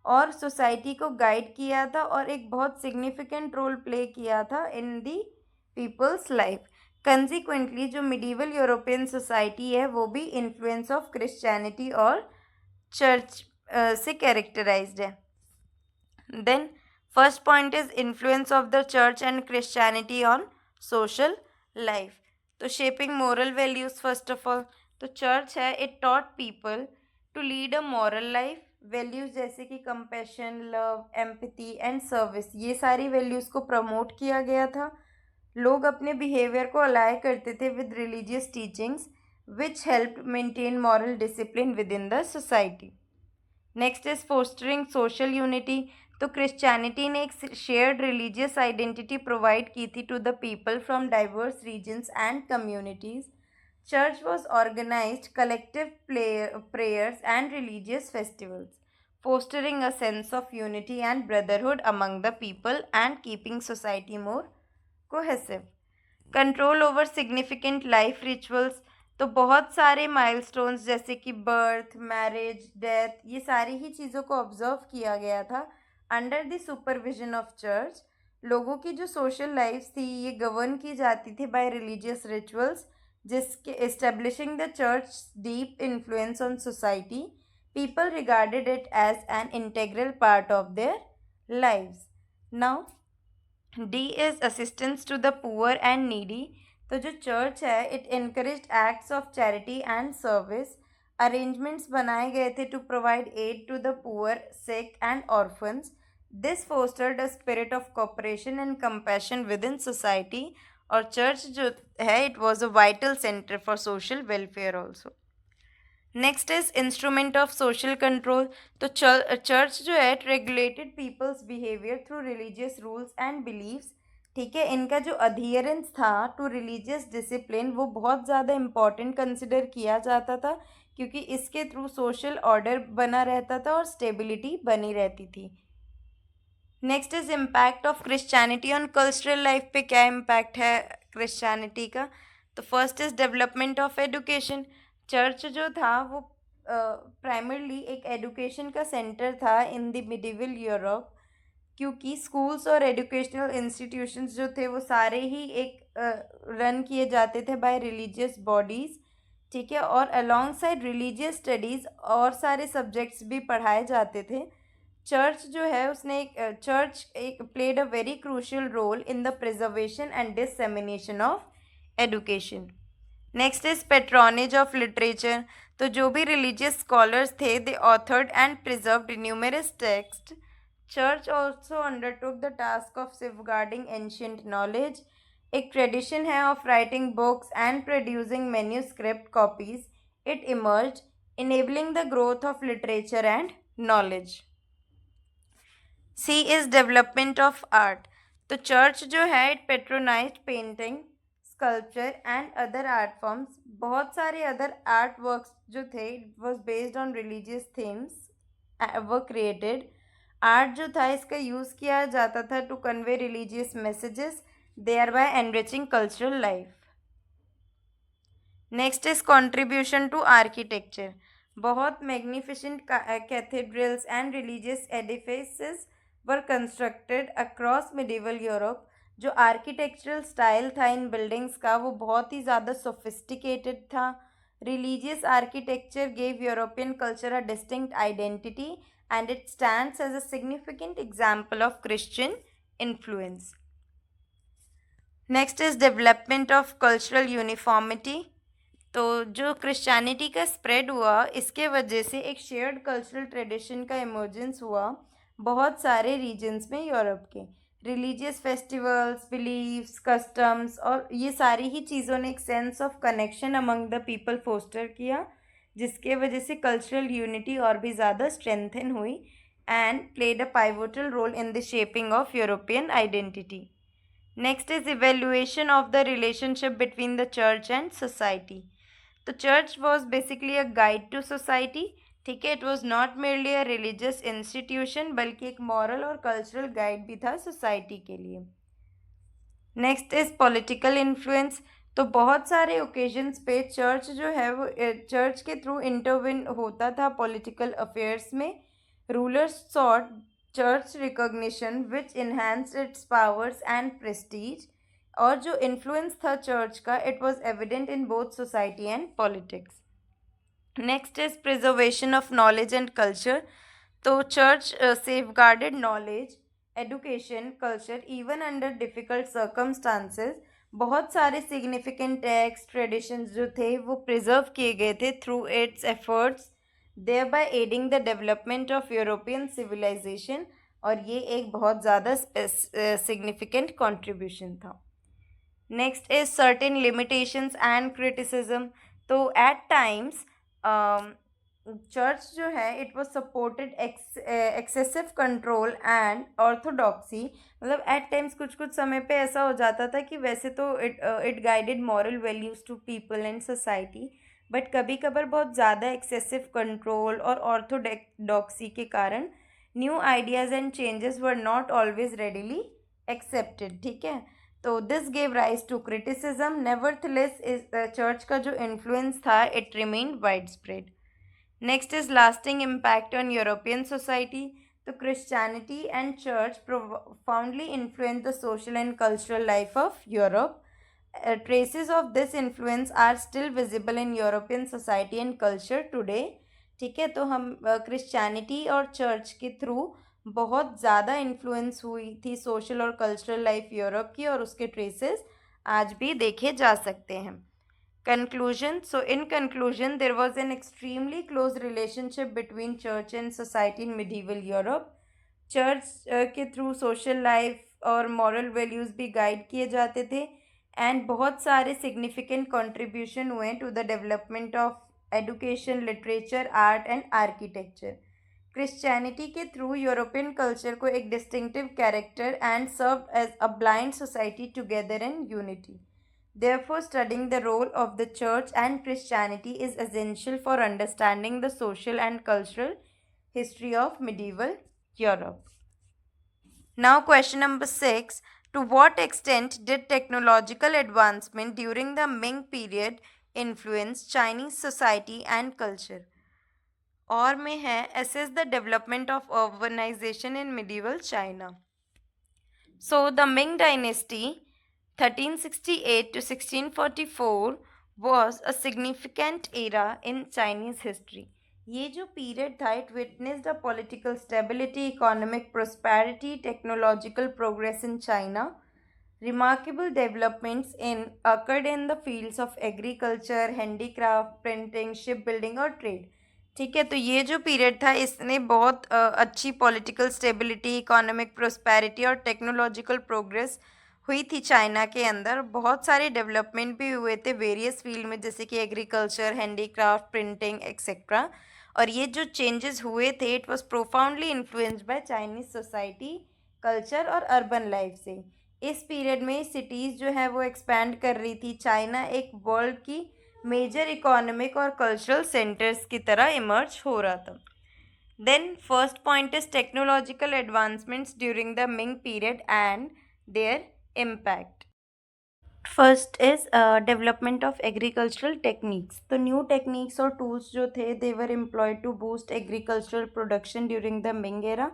A: और सोसाइटी को गाइड किया था, और एक बहुत सिग्निफिकेंट रोल प्ले किया था in the people's life. Consequently जो मिडीवल यूरोपियन सोसाइटी है वो भी इन्फ्लुएंस ऑफ क्रिश्चियनिटी और चर्च से कैरेक्टराइज्ड है। Then first point is influence of the church and Christianity on social life. तो shaping moral values first of all, तो church है it taught people to lead a moral life. Values जैसे कि compassion, love, empathy and service, ये सारी values को promote किया गया था। लोग अपने बिहेवियर को अलाय करते थे with religious teachings which helped maintain moral discipline within the society. Next is fostering social unity. तो क्रिश्चियनिटी ने एक शेयर्ड रिलीजियस आइडेंटिटी प्रोवाइड की थी to the people from diverse regions and communities. Church was organised collective prayers and religious festivals, fostering a sense of unity and brotherhood among the people and keeping society more cohesive. Control over significant life rituals, तो बहुत सारे milestones जैसे कि birth, marriage, death, ये सारी ही चीज़ों को observe किया गया था under the supervision of church. लोगों की जो सोशल लाइफ थी ये गवर्न की जाती थी बाय रिलीजियस रिचुअल्स, जिसके establishing the church deep influence on society. People regarded it as an integral part of their lives. Now D is assistance to the poor and needy. तो जो church है it encouraged acts of charity and service. Arrangements बनाए गए थे to provide aid to the poor, sick and orphans. This fostered a spirit of cooperation and compassion within society. और church जो है it was a vital centre for social welfare also. Next is instrument of social control. तो church जो है it regulated people's behaviour through religious rules and beliefs. ठीक है, इनका जो अधियरेंस था टू रिलीजियस डिसिप्लिन वो बहुत ज़्यादा इम्पॉर्टेंट कंसिडर किया जाता था, क्योंकि इसके थ्रू सोशल ऑर्डर बना रहता था और स्टेबिलिटी बनी रहती थी। Next is impact of Christianity on cultural life पे क्या इम्पैक्ट है क्रिश्चियनिटी का। तो first is development of education. Church जो था वो प्राइमरली एक एजुकेशन का सेंटर था इन द मिडिवल यूरोप, क्योंकि स्कूल्स और एजुकेशनल इंस्टीट्यूशंस जो थे वो सारे ही एक रन किए जाते थे बाय रिलीजियस बॉडीज़। ठीक है, और अलॉन्ग साइड रिलीजियस स्टडीज़ और सारे सब्जेक्ट्स भी पढ़ाए जाते थे। चर्च जो है उसने एक played a very crucial role in the preservation and dissemination of education. Next is patronage of literature. तो जो भी रिलीजियस स्कॉलर्स थे they authored and preserved numerous text. Church also undertook the task of safeguarding ancient knowledge. एक tradition है of writing books and producing manuscript copies. It emerge enabling the growth of literature and knowledge. C is development of art. तो church जो है it patronised painting, sculpture and other art forms. बहुत सारे other art works जो थे it was based on religious themes were created. Art जो था इसका यूज़ किया जाता था to convey religious messages, thereby enriching cultural life. Next is contribution to architecture. बहुत magnificent cathedrals and religious edifices were constructed across medieval Europe. जो architectural style था in buildings का वो बहुत ही ज़्यादा सोफिस्टिकेटेड था। Religious architecture gave European culture a distinct identity and it stands as a significant example of Christian influence. Next is development of cultural uniformity. तो जो Christianity का स्प्रेड हुआ, इसके वजह से एक शेयर्ड कल्चरल ट्रेडिशन का इमर्जेंस हुआ बहुत सारे रीजन्स में यूरोप के। रिलीजियस फेस्टिवल्स, बिलीव्स, कस्टम्स और ये सारी ही चीज़ों ने एक sense of connection among the people foster किया, जिसके वजह से कल्चरल यूनिटी और भी ज़्यादा स्ट्रेंथन हुई and played a pivotal role in the shaping of European identity. Next is evaluation of the relationship between the church and society. तो church was basically a guide to society, ठीक है। It was not merely a religious institution, बल्कि एक moral और cultural guide भी था society के लिए। Next is political influence. तो बहुत सारे ओकेजन्स पे चर्च जो है वो चर्च के थ्रू इंटरविन होता था पॉलिटिकल अफेयर्स में। Rulers sought church recognition which enhanced its powers and prestige. और जो इन्फ्लुएंस था चर्च का, it was evident in both society and politics. Next is preservation of knowledge and culture. तो church safeguarded knowledge, education, culture even under difficult circumstances. बहुत सारे significant text, traditions जो थे वो प्रिजर्व किए गए थे through it's efforts, thereby aiding the development of European civilization। और ये एक बहुत ज़्यादा सिग्निफिकेंट कंट्रीब्यूशन था। Next is certain limitations and criticism. तो एट टाइम्स चर्च जो है it was supported excessive control and orthodoxy. मतलब एट टाइम्स कुछ कुछ समय पे ऐसा हो जाता था कि वैसे तो it guided moral values to people and society, but कभी कभार बहुत ज़्यादा एक्सेसिव कंट्रोल और ऑर्थोडॉक्सी के कारण new ideas and changes were not always readily accepted, ठीक है। तो this gave rise to criticism. Nevertheless इस चर्च का जो इन्फ्लुएंस था it remained wide spread. Next is lasting impact on European society. तो Christianity and church profoundly influenced the social and cultural life of Europe. Traces of this influence are still visible in European society and culture today, ठीक है। तो हम Christianity और church के through बहुत ज़्यादा influence हुई थी सोशल और कल्चरल लाइफ यूरोप की, और उसके ट्रेसेस आज भी देखे जा सकते हैं। Conclusion. So in conclusion, there was an extremely close relationship between church and society in medieval Europe. Church के थ्रू सोशल लाइफ और मॉरल वैल्यूज़ भी गाइड किए जाते थे, एंड बहुत सारे सिग्निफिकेंट कंट्रीब्यूशन हुए to the development of education, literature, art and architecture. Christianity के थ्रू यूरोपियन कल्चर को एक distinctive character and serve as a blind society together in unity. Therefore, studying the role of the Church and Christianity is essential for understanding the social and cultural history of medieval Europe. Now, question number 6. To what extent did technological advancement during the Ming period influence Chinese society and culture? और में है assess the development of urbanization in medieval China. So, the Ming dynasty 1368 to 1644 was a significant era in Chinese history. ये जो period था it witnessed a political stability, economic prosperity, technological progress in China. Remarkable developments in occurred in the fields of agriculture, handicraft, printing, ship building और trade, ठीक है। तो ये जो period था इसने बहुत अच्छी पॉलिटिकल स्टेबिलिटी, इकोनॉमिक प्रोस्पेरिटी और टेक्नोलॉजिकल प्रोग्रेस हुई थी चाइना के अंदर। बहुत सारे डेवलपमेंट भी हुए थे वेरियस फील्ड में, जैसे कि एग्रीकल्चर, हैंडीक्राफ्ट, प्रिंटिंग एक्सेट्रा। और ये जो चेंजेस हुए थे it was profoundly influenced by Chinese society, culture और अर्बन लाइफ से। इस पीरियड में सिटीज़ जो है वो एक्सपैंड कर रही थी। चाइना एक वर्ल्ड की मेजर इकोनॉमिक और कल्चरल सेंटर्स की तरह इमर्ज हो रहा था। Then first point is technological advancements during the Ming period and their impact. First is development of agricultural techniques. तो न्यू टेक्निक्स और टूल्स जो थे they were employed to boost agricultural production during the Ming era.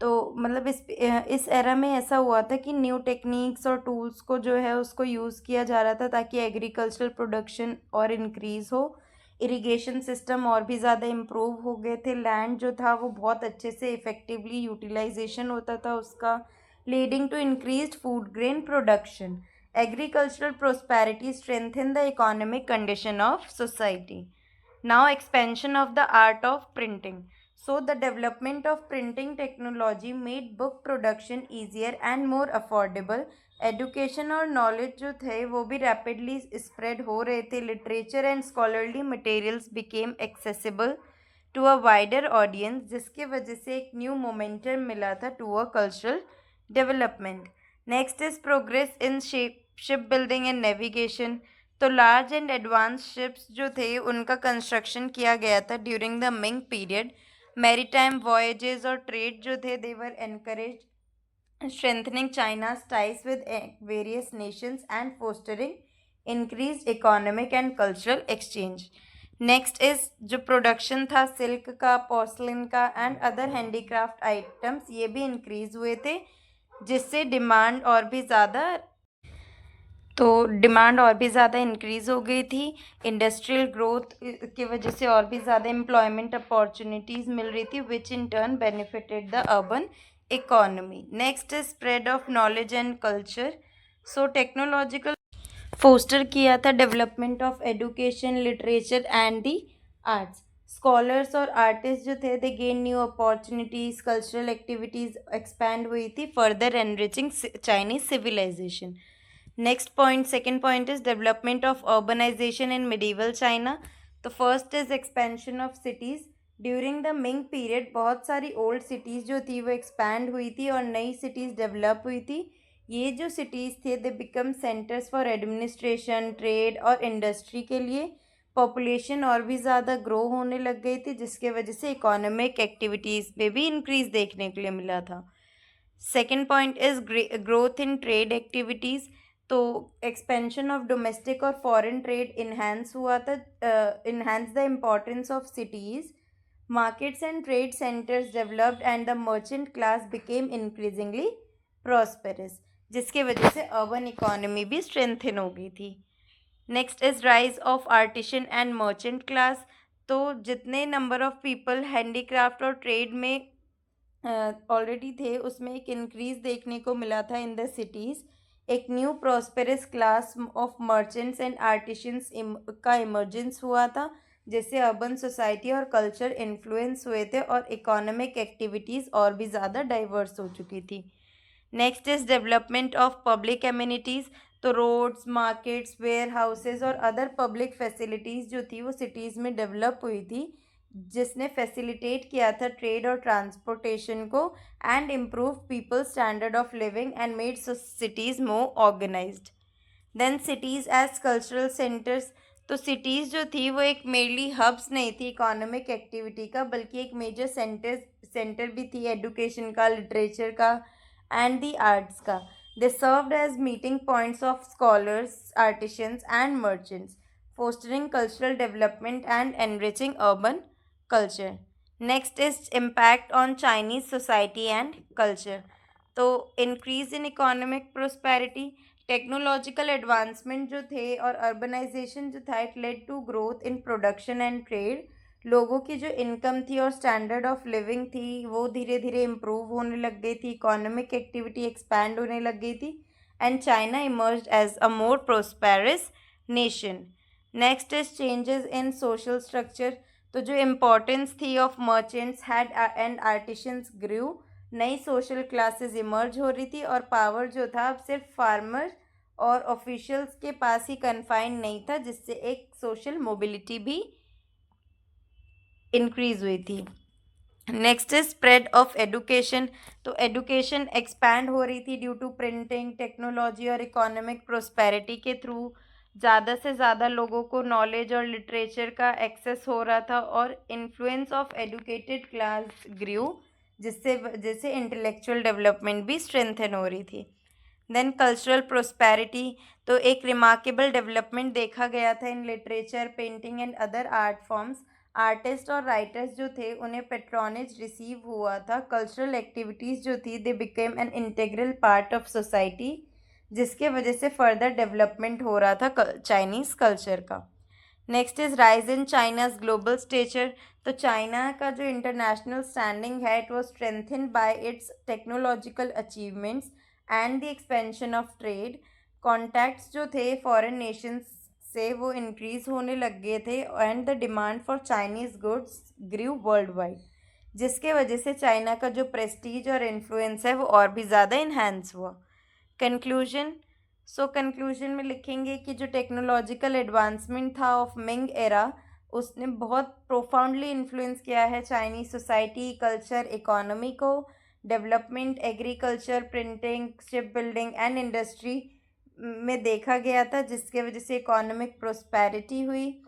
A: तो मतलब इस era में ऐसा हुआ था कि न्यू टेक्निक्स और टूल्स को जो है उसको यूज़ किया जा रहा था ताकि एग्रीकल्चरल प्रोडक्शन और इंक्रीज़ हो। इरिगेशन सिस्टम और भी ज़्यादा इम्प्रूव हो गए थे। लैंड जो था वो बहुत अच्छे से इफ़ेक्टिवली यूटिलाइजेशन होता था उसका, leading to increased food grain production. Agricultural prosperity strengthened the economic condition of society. Now, expansion of the art of printing. So, the development of printing technology made book production easier and more affordable. Education और knowledge जो थे वो भी rapidly spread हो रहे थे. Literature and scholarly materials became accessible to a wider audience, जिसके वजह से एक न्यू मोमेंटम मिला था to a cultural development. Next is progress in ship building and navigation. तो लार्ज एंड एडवांस शिप्स जो थे उनका कंस्ट्रक्शन किया गया था during the Ming period. Maritime voyages और ट्रेड जो थे they were encourage, strengthening China's ties with various nations and fostering increased economic and cultural exchange. Next is जो प्रोडक्शन था सिल्क का, पोर्सलिन का एंड अदर हैंडीक्राफ्ट आइटम्स ये भी increase हुए थे, जिससे डिमांड और भी ज़्यादा इंक्रीज़ हो गई थी. इंडस्ट्रियल ग्रोथ की वजह से और भी ज़्यादा एम्प्लॉयमेंट अपॉर्चुनिटीज़ मिल रही थी, which in turn benefited the urban economy. Next is spread of knowledge and culture. So technological foster किया था development of education, literature and the arts. Scholars और आर्टिस्ट जो थे they gain new opportunities, cultural activities expand हुई थी, further enriching Chinese civilisation. Next point, second point is development of urbanisation in medieval China. तो first is expansion of cities. During the Ming period बहुत सारी old cities जो थी वो expand हुई थी और नई सिटीज़ डेवलप हुई थी. ये जो सिटीज़ थे they become centres for administration, trade और इंडस्ट्री के लिए. पॉपुलेशन और भी ज़्यादा ग्रो होने लग गई थी, जिसके वजह से इकोनॉमिक एक्टिविटीज़ में भी इंक्रीज़ देखने के लिए मिला था. Second point is growth in trade activities. तो एक्सपेंशन ऑफ डोमेस्टिक और फॉरेन ट्रेड इन्हांस हुआ था. Enhance the importance of cities. Markets and trade centers developed and the merchant class became increasingly prosperous, जिसके वजह से अर्बन इकोनॉमी भी strengthen हो गई थी. Next is rise of artisan and merchant class. तो जितने नंबर ऑफ पीपल हैंडीक्राफ्ट और ट्रेड में ऑलरेडी थे उसमें एक इंक्रीज देखने को मिला था इन द सिटीज़. एक new prosperous class of merchants and artisans का इमर्जेंस हुआ था, जिससे अर्बन सोसाइटी और कल्चर इन्फ्लुएंस हुए थे और इकोनॉमिक एक्टिविटीज़ और भी ज़्यादा डाइवर्स हो चुकी थी. Next is development of public amenities. तो रोड्स, मार्केट्स, वेयर हाउसेज और अदर पब्लिक फैसिलिटीज़ जो थी वो सिटीज़ में डेवलप हुई थी, जिसने फैसिलिटेट किया था ट्रेड और ट्रांसपोर्टेशन को and improve people standard of living and made cities more organised. Then cities as cultural centres. तो सिटीज़ जो थी वो एक मेनली हब्स नहीं थी इकोनॉमिक एक्टिविटी का, बल्कि एक मेजर सेंटर भी थी एजुकेशन का, लिटरेचर का एंड दी आर्ट्स का. They served as meeting points of scholars, artisans and merchants, fostering cultural development and enriching urban culture. Next is impact on Chinese society and culture. तो increase in economic prosperity, technological advancement जो थे और urbanisation जो था, it led to growth in production and trade. लोगों की जो income थी और स्टैंडर्ड ऑफ लिविंग थी वो धीरे धीरे इम्प्रूव होने लग गई थी, इकोनॉमिक एक्टिविटी एक्सपैंड होने लग गई थी and China emerged as a more prosperous nation. Next is changes in social structure. तो जो इम्पोर्टेंस थी of merchants had and artisans grew. नई सोशल क्लासेस इमर्ज हो रही थी और पावर जो था अब सिर्फ फार्मर और ऑफिशियल्स के पास ही कन्फाइंड नहीं था, जिससे एक सोशल मोबिलिटी भी इंक्रीज हुई थी. Next is spread of education. तो एजुकेशन एक्सपैंड हो रही थी ड्यू टू प्रिंटिंग, टेक्नोलॉजी और इकोनॉमिक प्रोस्पेरिटी के थ्रू. ज़्यादा से ज़्यादा लोगों को नॉलेज और लिटरेचर का एक्सेस हो रहा था और influence of educated class grew, जिससे इंटेलेक्चुअल डेवलपमेंट भी स्ट्रेंथन हो रही थी. Then cultural prosperity. तो एक रिमार्केबल डेवलपमेंट देखा गया था in literature, painting and other art forms. Artist और राइटर्स जो थे उन्हें पेट्रोनेज रिसीव हुआ था. कल्चरल एक्टिविटीज़ जो थी they became an integral part of society, जिसके वजह से फर्दर डेवलपमेंट हो रहा था चाइनीज़ कल्चर का. Next is rise in China's global stature. तो चाइना का जो इंटरनेशनल स्टैंडिंग है it was strengthen by its technological achievements and the expansion of trade. Contacts जो थे फॉरेन नेशंस से वो इंक्रीज़ होने लग गए थे and the demand for Chinese goods grew worldwide, जिसके वजह से चाइना का जो प्रेस्टीज और इन्फ्लुएंस है वो और भी ज़्यादा इन्हांस हुआ। कंक्लूजन, कंक्लूजन में लिखेंगे कि जो टेक्नोलॉजिकल एडवांसमेंट था ऑफ मिंग एरा उसने बहुत प्रोफाउंडली इन्फ्लुएंस किया है चाइनीज सोसाइटी, कल्चर, इकोनॉमी को। Development agriculture, printing, ship building and industry में देखा गया था, जिसके वजह से इकोनॉमिक प्रोस्पेरिटी हुई।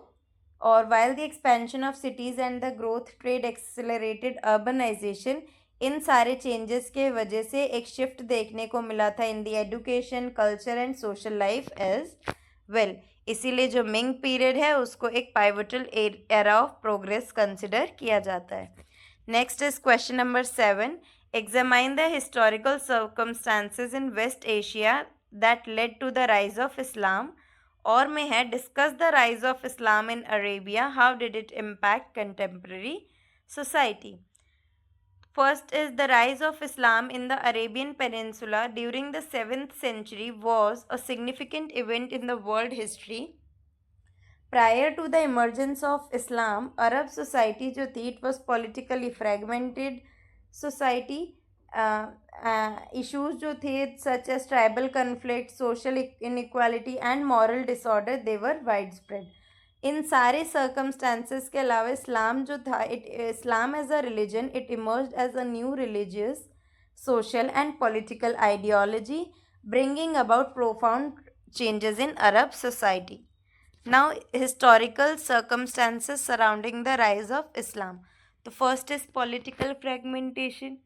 A: और while the expansion of cities and the growth trade accelerated urbanisation, इन सारे चेंजेस के वजह से एक शिफ्ट देखने को मिला था in the education, culture and social life as well. इसीलिए जो मिंग पीरियड है उसको एक pivotal era of progress consider किया जाता है। Next is question number 7, examine the historical circumstances in West Asia that led to the rise of Islam. और में है discuss the rise of Islam in Arabia, how did it impact contemporary society. First is the rise of Islam in the Arabian Peninsula during the 7th century was a significant event in the world history. Prior to the emergence of Islam, Arab society जो थी it was politically fragmented society. Issues जो थे such as tribal conflict, social inequality and moral disorder, they were widespread. इन सारे circumstances के अलावा Islam जो था Islam as a religion it emerged as a new religious, social and political ideology, bringing about profound changes in Arab society. Now historical circumstances surrounding the rise of Islam. तो first is political fragmentation.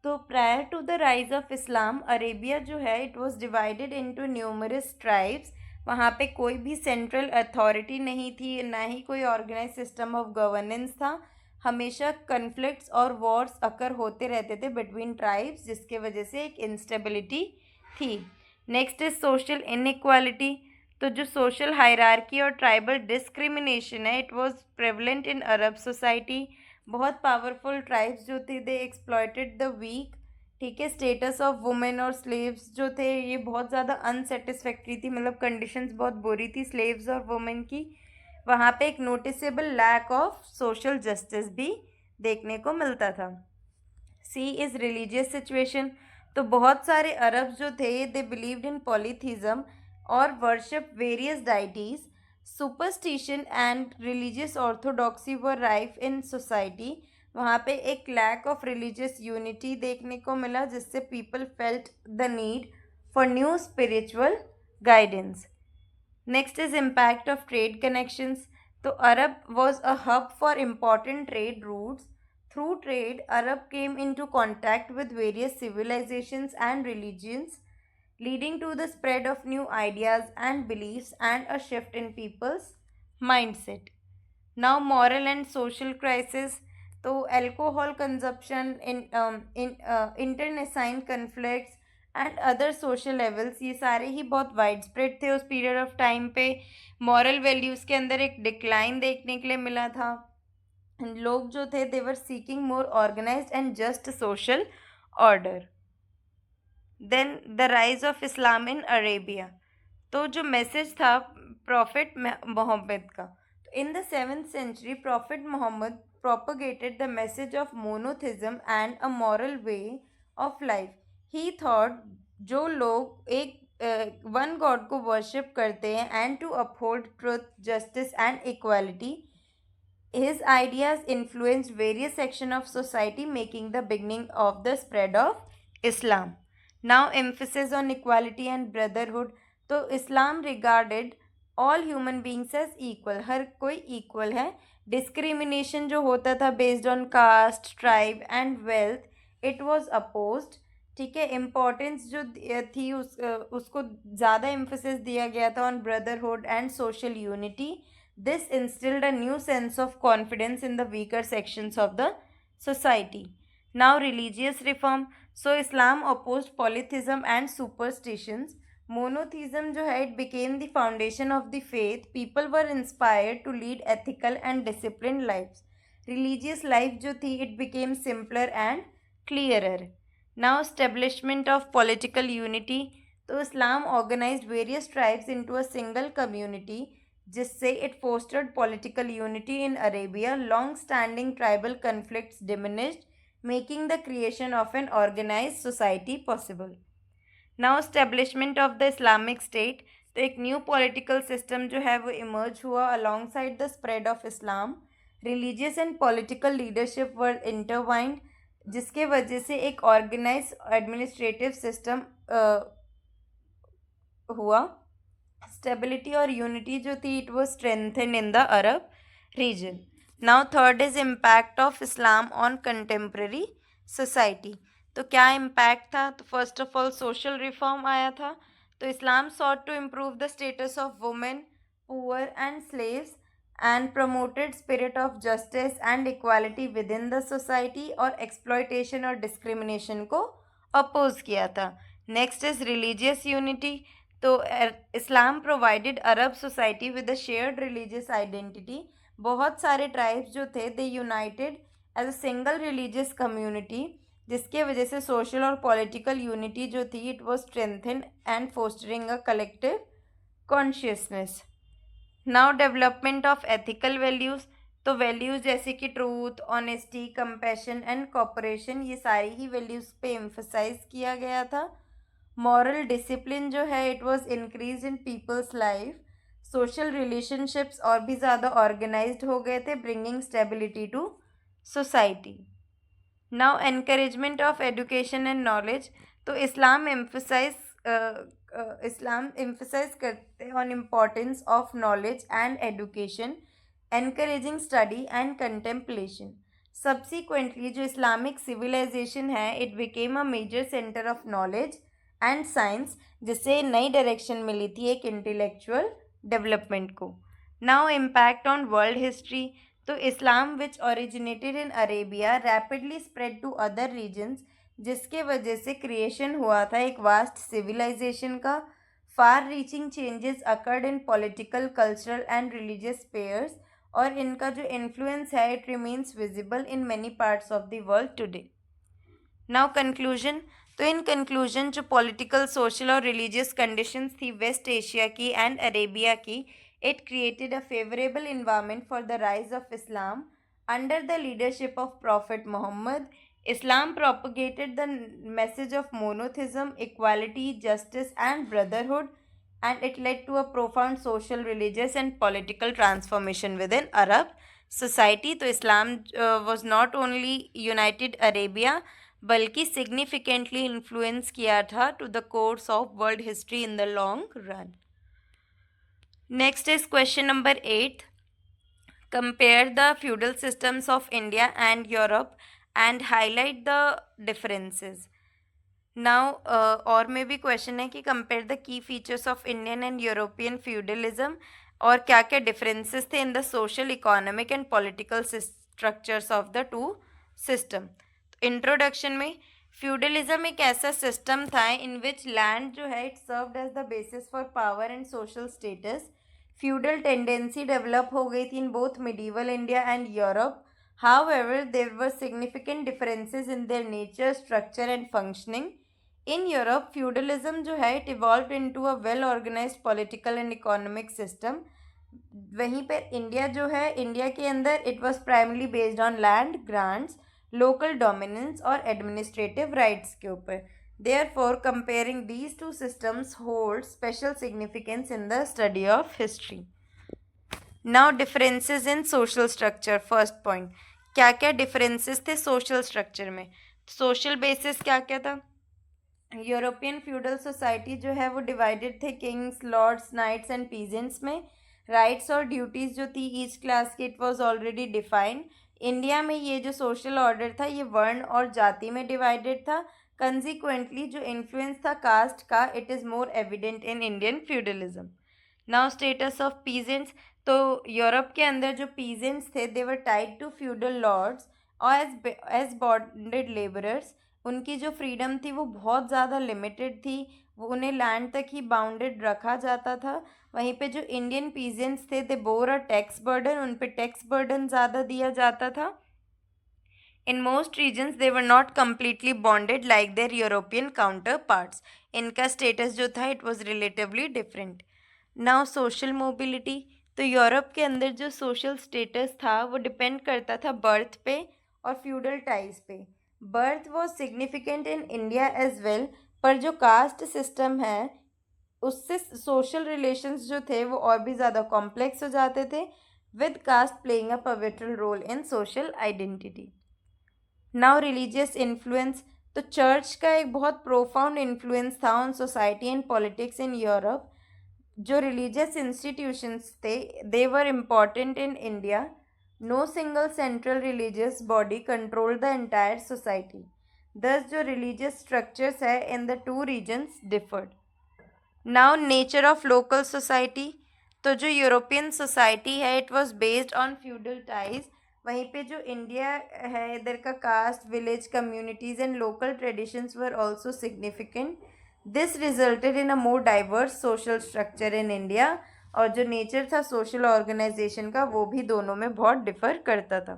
A: तो prior to the rise of Islam Arabia जो है it was divided into numerous tribes. वहाँ पे कोई भी central authority नहीं थी, ना ही कोई ऑर्गेनाइज सिस्टम ऑफ गवर्नेंस था। हमेशा कन्फ्लिक्ट्स और वॉर्स अकर होते रहते थे बिटवीन ट्राइब्स, जिसके वजह से एक इंस्टेबिलिटी थी। Next is social inequality. तो जो सोशल हायरार्की और ट्राइबल डिस्क्रिमिनेशन है it was prevalent in Arab society. बहुत पावरफुल ट्राइब्स जो थे दे एक्सप्लॉयटेड द वीक। ठीक है, स्टेटस ऑफ वुमेन और स्लेव्स जो थे ये बहुत ज़्यादा अनसेटिस्फैक्ट्री थी, मतलब कंडीशंस बहुत बुरी थी स्लेव्स और वुमेन की। वहाँ पे एक noticeable lack of social justice भी देखने को मिलता था। C is religious situation. तो बहुत सारे अरब जो थे दे बिलीव्ड इन पॉलीथीज़म और worship various deities. Superstition and religious orthodoxy were rife in society. वहाँ पे एक लैक ऑफ रिलीजियस यूनिटी देखने को मिला, जिससे people felt the need for new spiritual guidance. Next is impact of trade connections. तो Arab was a hub for important trade routes. Through trade Arab came into contact with various civilisations and religions, leading to the spread of new ideas and beliefs and a shift in people's mindset. Now moral and social crisis. तो alcohol consumption, internecine conflicts and other social levels, ये सारे ही बहुत wide spread थे उस period of time पे। Moral values के अंदर एक डिक्लाइन देखने के लिए मिला था। लोग जो थे they were seeking more organised and just social order. Then the rise of Islam in Arabia. तो जो मैसेज था प्रॉफिट मोहम्मद का, तो in the 7th century prophet Muhammad propagated the message of monotheism and a moral way of life. He thought जो लोग एक one God को worship करते हैं and to uphold truth, justice and equality, his ideas influenced various sections of society, making the beginning of the spread of Islam. Now emphasis on equality and brotherhood. तो इस्लाम regarded all human beings as equal, हर कोई equal है। Discrimination जो होता था based on caste, tribe and wealth, it was opposed. ठीक है, importance जो थी उसको ज़्यादा एम्फोसिस दिया गया था on brotherhood and social unity. This instilled a new sense of confidence in the weaker sections of the society. Now religious reform. So Islam opposed polytheism and superstitions. Monotheism जो है it became the foundation of the faith. People were inspired to lead ethical and discipline lifes. Religious life जो थी it became simpler and clearer. Now establishment of political unity. तो Islam organised various tribes into a single community, जिससे it fostered political unity in Arabia. Long standing tribal conflicts diminished, making the creation of an organised society possible. Now establishment of the Islamic state. तो एक new political system जो है वो emerge हुआ alongside the spread of Islam. Religious and political leadership were intertwined, जिसके वजह से एक ऑर्गेनाइज एडमिनिस्ट्रेटिव सिस्टम हुआ. स्टेबिलिटी और यूनिटी जो थी it was strengthened in the Arab region. Now third is impact of Islam on contemporary society. तो क्या इम्पैक्ट था? तो first of all social reform आया था. तो Islam sought to improve the status of women, poor and slaves, and promoted spirit of justice and equality within the society, और exploitation और discrimination को अपोज किया था. Next is religious unity. तो Islam provided Arab society with a shared religious identity. बहुत सारे tribes जो थे they united as a single religious community, जिसके वजह से सोशल और पॉलिटिकल यूनिटी जो थी it was strengthened and fostering a collective consciousness. Now development of ethical values. तो वैल्यूज़ जैसे कि truth, honesty, compassion and cooperation, ये सारी ही वैल्यूज़ पे एम्फसाइज किया गया था. मॉरल डिसिप्लिन जो है it was increase in people's life. Social relationships और भी ज़्यादा ऑर्गेनाइज्ड हो गए थे, bringing stability to society. Now encouragement of education and knowledge. तो इस्लाम एम्फसाइज करते on importance of knowledge and education, encouraging study and contemplation. Subsequently जो Islamic civilisation है it became a major centre of knowledge and science, जिससे नई direction मिली थी एक intellectual development को. Now impact on world history. तो Islam which originated in Arabia rapidly spread to other regions, जिसके वजह से क्रिएशन हुआ था एक वास्ट सिविलाइजेशन का. Far reaching changes occurred in political, cultural and religious spheres, और इनका जो इन्फ्लुएंस है it remains visible in many parts of the world today. Now conclusion. तो इन कंक्लूजन जो पॉलिटिकल, सोशल और रिलीजियस कंडीशंस थी West Asia की and Arabia की, it created a favorable environment for the rise of Islam. Under the leadership of Prophet Muhammad, Islam propagated the message of monotheism, equality, justice, and brotherhood, and it led to a profound social, religious, and political transformation within Arab society. तो Islam was not only united Arabia, बल्कि significantly influence किया था to the course of world history in the long run. Next is question number 8. Compare the feudal systems of India and Europe and highlight the differences. Now और में भी question है कि compare the key features of Indian and European feudalism, और क्या क्या differences थे in the social, economic and political structures of the two system. Introduction में, फ्यूडलिज्म एक ऐसा सिस्टम था इन विच लैंड जो है it served as the basis for power and social status. Feudal tendency develop हो गई थी in both medieval India and Europe. However there were significant differences in their nature, structure and functioning. In Europe feudalism जो है it evolve into a well organized political and economic system. वहीं पर India जो है, India के अंदर it was primarily based on land grants, local dominance और administrative rights के ऊपर. Therefore, comparing these two systems holds special significance in the study of history. Now, differences in social structure. First point, क्या क्या differences थे social structure में? Social basis क्या क्या था? यूरोपियन फ्यूडल सोसाइटी जो है वो डिवाइडेड थे kings, lords, knights and peasants में. राइट्स और ड्यूटीज़ जो थी ईच क्लास की it was already defined. India में ये जो सोशल ऑर्डर था ये वर्ण और जाति में डिवाइडेड था. कंसिक्वेंटली जो इन्फ्लुएंस था कास्ट का it is more evident in Indian feudalism. Now status of peasants. तो यूरोप के अंदर जो पीजेंट्स थे they were tied to feudal lords और एज बॉन्डेड लेबरर्स. उनकी जो फ्रीडम थी वो बहुत ज़्यादा लिमिटेड थी, वो उन्हें लैंड तक ही बाउंडेड रखा जाता था. वहीं पे जो इंडियन पीजेंट्स थे दे बोर अ टैक्स बर्डन, उन पे टैक्स बर्डन ज़्यादा दिया जाता था. In most regions they were not completely bonded like their European counterparts. इनका status जो था it was relatively different. Now social mobility, तो यूरोप के अंदर जो सोशल स्टेटस था वो डिपेंड करता था बर्थ पे और फ्यूडल टाइज पे. Birth was significant in India as well, पर जो कास्ट सिस्टम है उससे सोशल रिलेशंस जो थे वो और भी ज़्यादा कॉम्प्लेक्स हो जाते थे, with caste playing a pivotal role in social identity. Now religious influence, तो चर्च का एक बहुत प्रोफाउंड इन्फ्लुएंस था on society and politics in Europe. जो रिलीजियस इंस्टीट्यूशंस थे they were important in India. No single central religious body control the entire society. Thus जो religious structures है in the two regions differed. Now nature of local society, तो जो European society है it was based on feudal ties. वहीं पे जो India है इधर का caste, village communities and local traditions were also significant. This resulted in a more diverse social structure in India. और जो नेचर था सोशल ऑर्गेनाइजेशन का वो भी दोनों में बहुत डिफर करता था.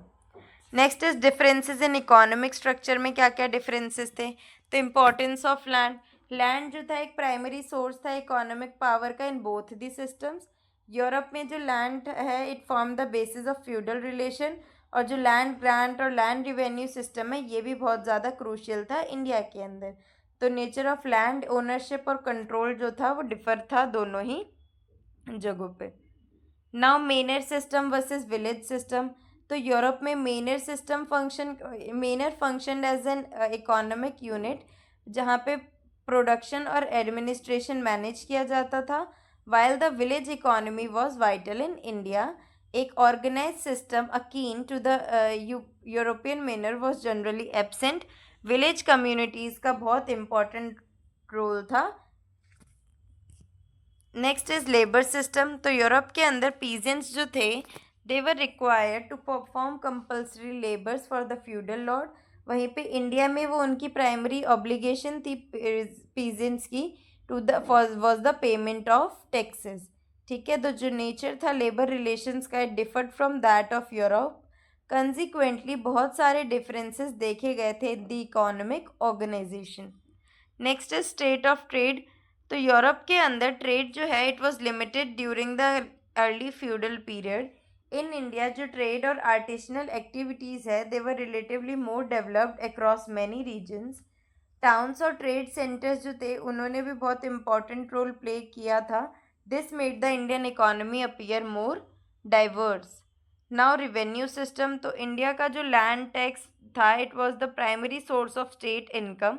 A: Next is differences in economic structure में क्या क्या डिफरेंसेस थे. तो इम्पोर्टेंस ऑफ लैंड. लैंड जो था एक प्राइमरी सोर्स था इकोनॉमिक पावर का in both the systems. Europe में जो लैंड है it form the basis of feudal relation. और जो लैंड ग्रांट और लैंड रिवेन्यू सिस्टम है ये भी बहुत ज़्यादा क्रूशियल था इंडिया के अंदर. तो नेचर ऑफ लैंड ओनरशिप और कंट्रोल जो था वो डिफर था दोनों ही जगहों पे. Now manor system versus village system. तो यूरोप में manor function as an economic unit जहाँ पे प्रोडक्शन और एडमिनिस्ट्रेशन मैनेज किया जाता था, while the village economy was vital in India. एक organise system akin to the European manor was generally absent. Village communities का बहुत इम्पॉर्टेंट रोल था. Next is labour system. तो यूरोप के अंदर पीजेंट्स जो थे they were required to perform compulsory labours for the feudal lord. वहीं पे इंडिया में वो उनकी प्राइमरी ऑब्लिगेशन थी पीजेंट्स की to the was the payment of taxes. ठीक है, तो जो नेचर था लेबर रिलेशंस का it differed from that of Europe. Consequently बहुत सारे डिफरेंसेस देखे गए थे in the economic organisation. Next is state of trade. तो यूरोप के अंदर ट्रेड जो है it was limited during the early feudal period. In India जो ट्रेड और आर्टिसनल एक्टिविटीज़ है they were relatively more developed across many regions. Towns और trade centres जो थे उन्होंने भी बहुत इंपॉर्टेंट रोल प्ले किया था. This made the Indian economy appear more diverse. Now revenue system. तो इंडिया का जो लैंड टैक्स था it was the primary source of state income.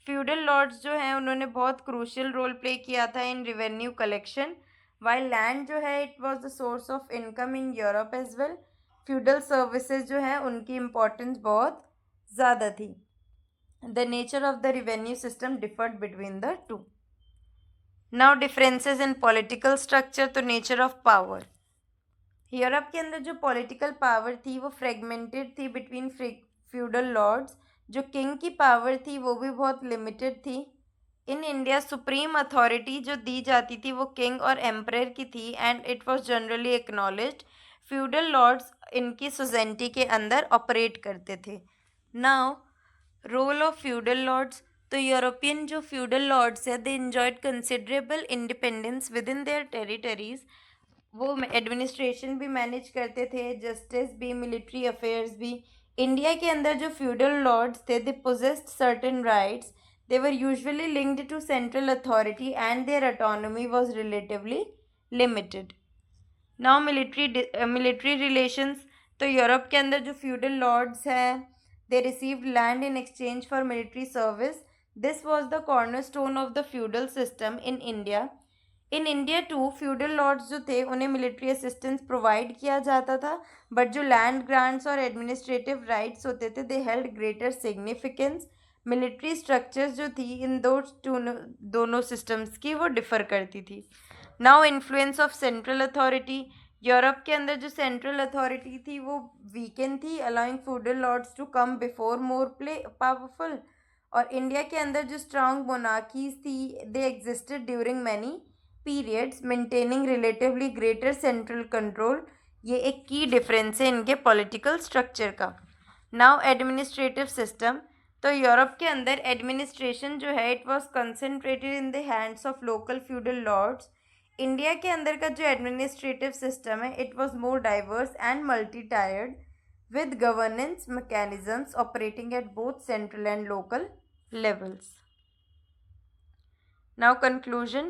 A: Feudal lords जो हैं उन्होंने बहुत क्रूशियल रोल प्ले किया था in revenue collection, while land जो है it was the source of income in Europe as well. Feudal services जो हैं उनकी इम्पोर्टेंस बहुत ज़्यादा थी. The nature of the revenue system deferred between the two. Now differences in political structure. तो nature of power. Europe के अंदर जो पॉलिटिकल पावर थी वो फ्रेगमेंटेड थी बिटवीन फ्यूडल लॉर्ड्स. जो किंग की पावर थी वो भी बहुत लिमिटेड थी. इन इंडिया सुप्रीम अथॉरिटी जो दी जाती थी वो किंग और एम्परर की थी and it was generally acknowledged. Feudal lords इनकी सोसाइटी के अंदर ऑपरेट करते थे. Now role of feudal lords. तो यूरोपियन जो फ्यूडल लॉर्ड्स है they enjoyed considerable independence within their territories. वो एडमिनिस्ट्रेशन भी मैनेज करते थे, जस्टिस भी, मिलिट्री अफेयर्स भी. इंडिया के अंदर जो फ्यूडल लॉर्ड्स थे they possessed certain rights. They were usually linked to central authority and their autonomy was relatively limited. Now military relations. तो यूरोप के अंदर जो फ्यूडल लॉर्ड्स हैं they received land in exchange for military service. This was the cornerstone of the feudal system in India. In India too feudal lords जो थे उन्हें military assistance provide किया जाता था, बट जो लैंड ग्रांट्स और administrative rights होते थे they held greater significance. Military structures जो थी इन दोनों सिस्टम्स की वो डिफर करती थी. Now influence of central authority. Europe के अंदर जो सेंट्रल अथॉरिटी थी वो वीकन थी, allowing feudal lords to come before more powerful. और इंडिया के अंदर जो स्ट्रांग मोनार्कीज थी they existed during many periods maintaining relatively greater central control. ये एक की डिफरेंस है इनके पॉलिटिकल स्ट्रक्चर का. नाउ एडमिनिस्ट्रेटिव सिस्टम, तो यूरोप के अंदर एडमिनिस्ट्रेशन जो है it was concentrated in the hands of local feudal lords. India के अंदर का जो एडमिनिस्ट्रेटिव सिस्टम है it was more diverse and multi tired with governance mechanisms operating at both central and local levels. Now conclusion.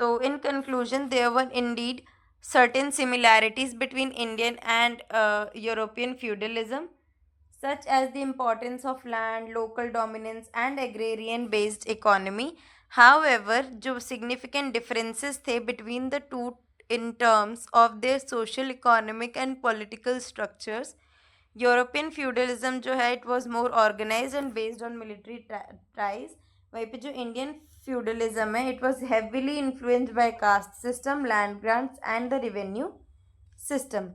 A: So in conclusion, there were indeed certain similarities between Indian and European feudalism, such as the importance of land, local dominance and agrarian based economy. However, जो significant differences थे between the two in terms of their social, economic and political structures. European feudalism जो है it was more organised and based on military ties. वहीं पे जो Indian feudalism है it was heavily influenced by caste system, land grants and the revenue system.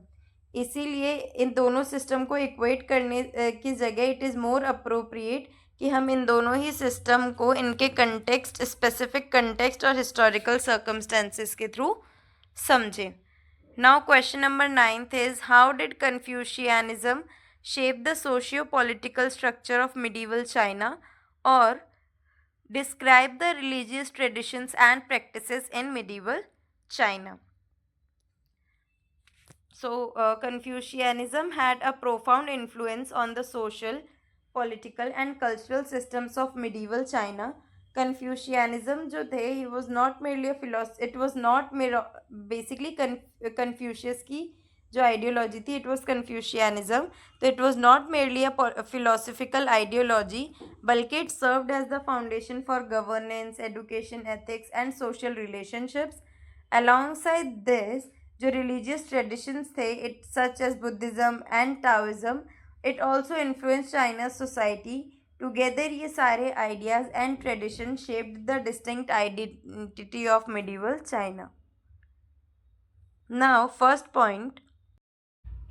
A: इसीलिए इन दोनों system को इक्वेट करने की जगह इट इज़ मोर अप्रोप्रिएट कि हम इन दोनों ही सिस्टम को इनके कंटेक्स्ट, स्पेसिफिक कंटेक्स्ट और हिस्टोरिकल सर्कमस्टेंसेस के थ्रू समझें. Now question number 9th is, how did Confucianism shape the socio-political structure of medieval China, or describe the religious traditions and practices in medieval China? So Confucianism had a profound influence on the social, political and cultural systems of medieval China. Confucianism जो थे he was not merely a philosophy, it was not basically Confucius की जो ideology थी it was Confucianism. तो it was not merely a philosophical ideology बल्कि it served as the foundation for governance, education, ethics and social relationships. Alongside this, जो religious traditions थे it such as Buddhism and Taoism, it also influenced China's society. Together ये सारे ideas and tradition shaped the distinct identity of medieval China. Now first point,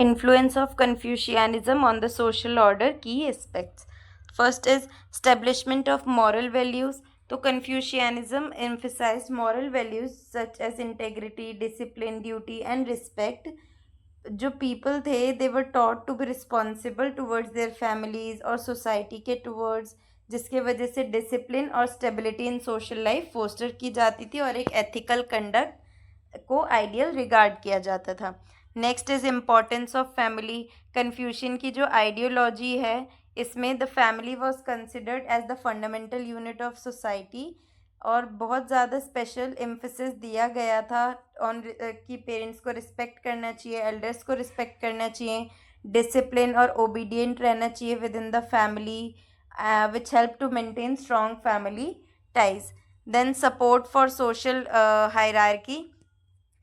A: influence of Confucianism on the social order, key aspects. First is establishment of moral values. तो Confucianism emphasized moral values such as integrity, discipline, duty and respect. जो people थे they were taught to be responsible towards their families और society के towards, जिसके वजह से discipline और stability in social life foster की जाती थी और एक एथिकल कंडक्ट को आइडियल रिगार्ड किया जाता था. Next is importance of family. Confucian की जो आइडियोलॉजी है इसमें the family was considered as the fundamental unit of society और बहुत ज़्यादा स्पेशल एम्फेसिस दिया गया था ऑन कि पेरेंट्स को रिस्पेक्ट करना चाहिए, एल्डर्स को रिस्पेक्ट करना चाहिए, डिसिप्लिन और ओबीडियंट रहना चाहिए within the family which help to maintain strong family ties. Then support for social hierarchy.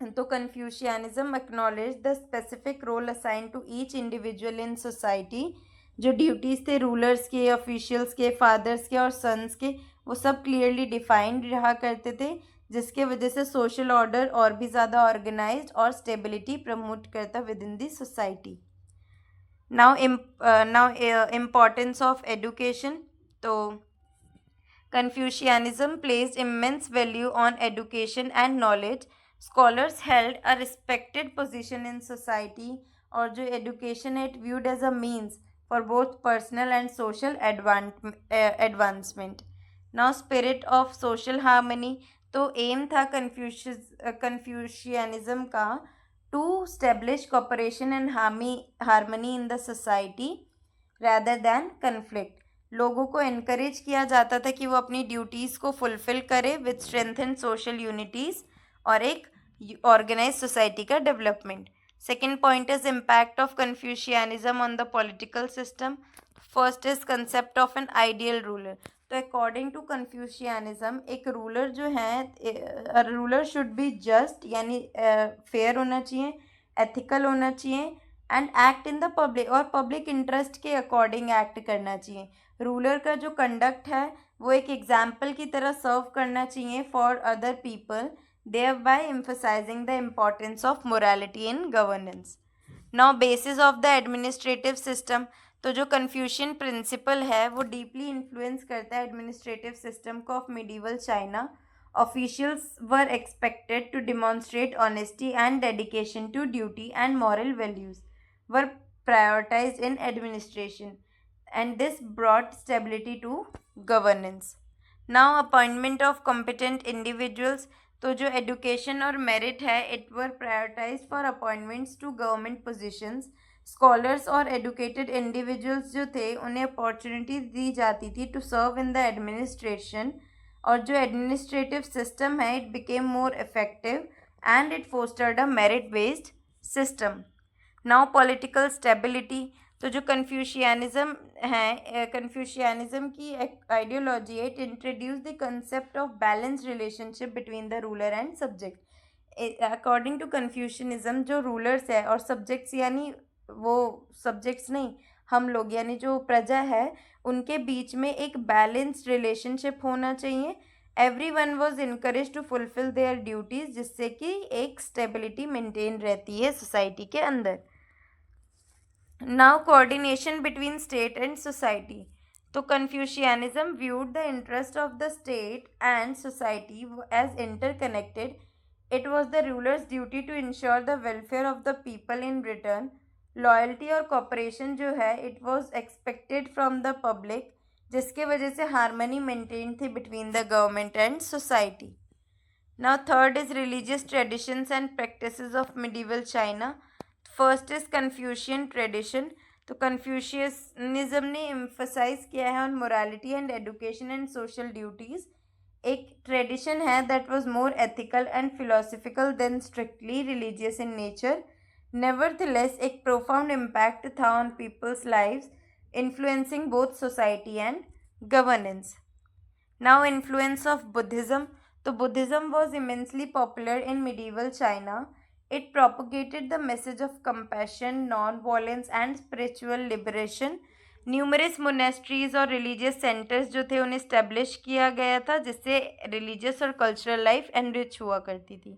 A: तो Confucianism acknowledge the specific role assign to each individual in society. जो duties थे rulers के, officials के, fathers के और sons के, वो सब क्लियरली डिफाइंड रहा करते थे, जिसके वजह से सोशल ऑर्डर और भी ज़्यादा ऑर्गेनाइज्ड और स्टेबिलिटी प्रमोट करता with in the society. Now importance of education. तो Confucianism placed immense value on education and knowledge. Scholars held a respected position in society और जो education है it viewed as a means for both personal and social advancement. Now spirit of social harmony. तो aim था Confucianism का to establish cooperation and harmony in the society rather than conflict. लोगों को encourage किया जाता था कि वो अपनी ड्यूटीज़ को फुलफ़िल करे with strength and social unities और एक ऑर्गेनाइज सोसाइटी का development. Second point is impact of Confucianism on the political system. First is concept of an ideal ruler. तो अकॉर्डिंग टू कन्फ्यूशियनिज्म एक रूलर जो है ruler should be just यानी fair होना चाहिए, एथिकल होना चाहिए and act in the public और पब्लिक इंटरेस्ट के अकॉर्डिंग एक्ट करना चाहिए. रूलर का जो कंडक्ट है वो एक एग्जाम्पल की तरह सर्व करना चाहिए for other people, thereby emphasizing the importance of morality in governance. Now basis of the administrative system. तो जो कन्फ्यूशियन प्रिंसिपल है वो डीपली इन्फ्लुएंस करता है एडमिनिस्ट्रेटिव सिस्टम को of medieval China. Officials were expected to demonstrate honesty and dedication to duty and moral values. Were prioritized in administration, and this brought stability to governance. Now appointment of competent individuals, तो जो education और merit है it were prioritized for appointments to government positions. Scholars और educated individuals जो थे उन्हें opportunity दी जाती थी to serve in the administration, और जो administrative system है it became more effective and it fostered a merit based system. Now political stability, तो जो कन्फ्यूशियनिज्म है, कन्फ्यूशियनिज्म की आइडियोलॉजी है, it introduce the concept of balance relationship between the ruler and subject. According to Confucianism जो rulers है और subjects, यानी वो सब्जेक्ट्स नहीं, हम लोग यानी जो प्रजा है, उनके बीच में एक बैलेंस्ड रिलेशनशिप होना चाहिए. Everyone was encourage to fulfil their duties, जिससे कि एक स्टेबिलिटी मेंटेन रहती है सोसाइटी के अंदर. Now coordination between state and society. तो Confucianism viewed the interest of the state and society as interconnected. It was the ruler's duty to ensure the welfare of the people in return. Loyalty और cooperation जो है it was expected from the public, जिसके वजह से harmony maintained थी between the government and society. Now third is religious traditions and practices of medieval China. First is Confucian tradition. तो Confucianism ने emphasise किया है on morality and education and social duties. एक tradition है that was more ethical and philosophical than strictly religious in nature. Nevertheless एक profound impact था on people's lives, influencing both society and governance. Now influence of Buddhism. तो Buddhism was immensely popular in medieval China. It propagated the message of compassion, non-violence and spiritual liberation. Numerous monasteries और religious centers जो थे उन्हें establish किया गया था, जिससे religious और cultural life enrich हुआ करती थी.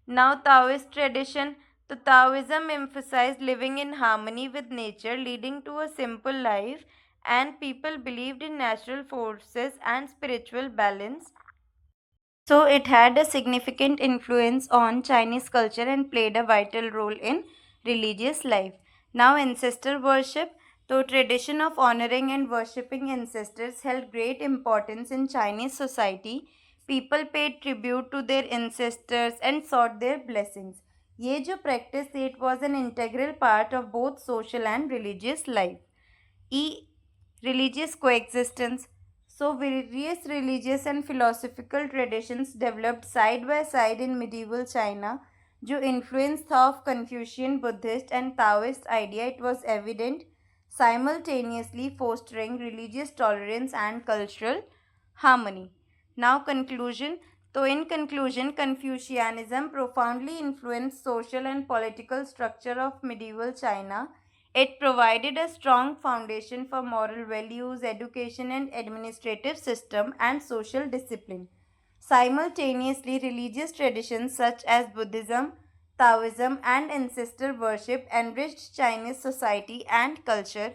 A: Now Taoist tradition. तो Taoism emphasized living in harmony with nature, leading to a simple life, and people believed in natural forces and spiritual balance. So it had a significant influence on Chinese culture and played a vital role in religious life. Now ancestor worship. So tradition of honoring and worshipping ancestors held great importance in Chinese society. People paid tribute to their ancestors and sought their blessings. ये जो practice थी it was an integral part of both social and religious life. Religious coexistence. So various religious and philosophical traditions developed side by side in medieval China. जो influence था of Confucian, Buddhist and Taoist idea, it was evident, simultaneously fostering religious tolerance and cultural harmony. Now conclusion. So in conclusion, Confucianism profoundly influenced social and political structure of medieval China. It provided a strong foundation for moral values, education and administrative system and social discipline. Simultaneously, religious traditions such as Buddhism, Taoism and ancestor worship enriched Chinese society and culture.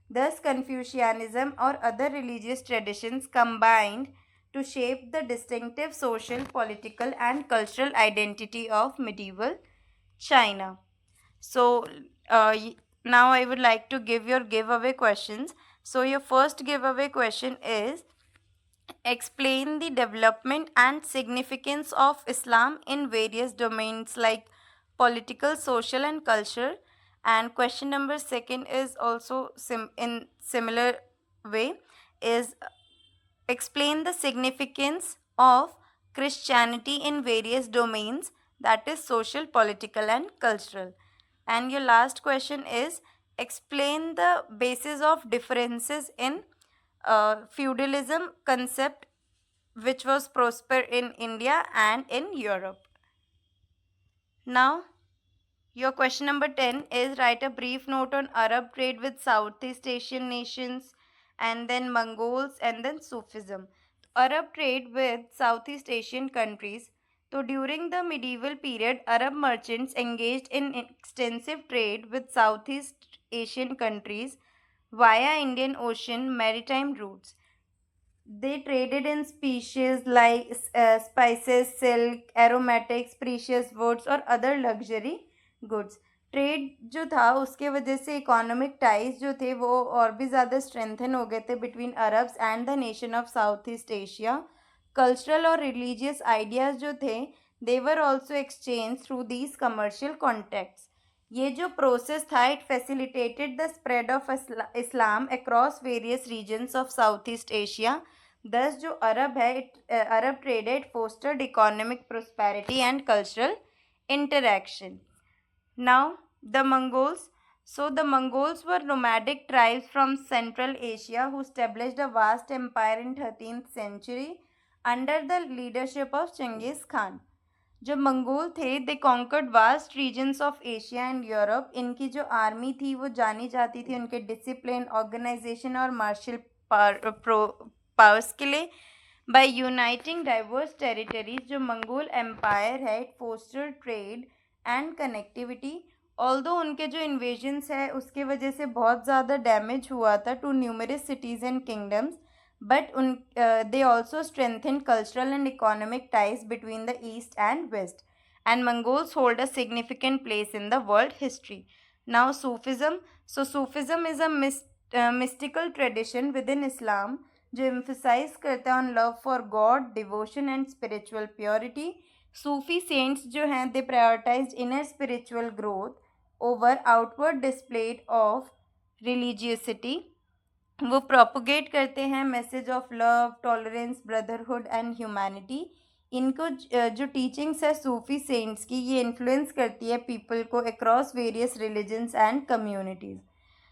A: Thus, Confucianism or other religious traditions combined to shape the distinctive social, political and cultural identity of medieval China. So, now I would like to give your giveaway questions. So your first giveaway question is, explain the development and significance of Islam in various domains like political, social and cultural. And question number second is also in similar way, is explain the significance of Christianity in various domains, that is social, political and cultural. And your last question is, explain the basis of differences in feudalism concept which was prosper in India and in Europe. Now, your question number 10 is, write a brief note on Arab trade with Southeast Asian nations and then Mongols and then Sufism. Arab trade with Southeast Asian countries. So during the medieval period, Arab merchants engaged in extensive trade with Southeast Asian countries via Indian Ocean maritime routes. They traded in species like spices, silk, aromatics, precious woods or other luxury goods. Trade जो था उसके वजह से economic ties जो थे वो और भी ज़्यादा स्ट्रेंथन हो गए थे between Arabs and the nation of south east Asia. Cultural और रिलीजियस आइडियाज़ जो थे they were also exchange through these commercial contacts. ये जो प्रोसेस था it facilitated the spread of Islam across various regions of south east Asia. Thus जो Arab है Arab traded fostered economic prosperity and cultural interaction. Now, the Mongols. So, the Mongols were nomadic tribes from Central Asia who established a vast empire in 13th century under the leadership of Genghis Khan. जो Mongol थे they conquered vast regions of Asia and Europe. इनकी जो army थी वो जानी जाती थी उनके डिसिप्लिन, ऑर्गेनाइजेशन और मार्शल पावर्स के लिए। बाय यूनाइटिंग डाइवर्स टेरिटरीज जो मंगोल एम्पायर है it foster trade and connectivity. Although उनके जो इन्वेजन्स है उसके वजह से बहुत ज़्यादा डैमेज हुआ था to numerous cities and kingdoms, but they also strengthened cultural and economic ties between the East and West, and Mongols hold a significant place in the world history. Now, Sufism. So, Sufism is a mystical tradition within Islam जो emphasize करता है on love for God, devotion and spiritual purity. Sufi saints जो हैं they prioritized inner spiritual growth over outward display of religiosity. वो propagate करते हैं message of love, tolerance, brotherhood and humanity. इनको जो टीचिंग्स है सूफी सेंट्स की ये इन्फ्लुएंस करती है पीपल को across various religions and communities.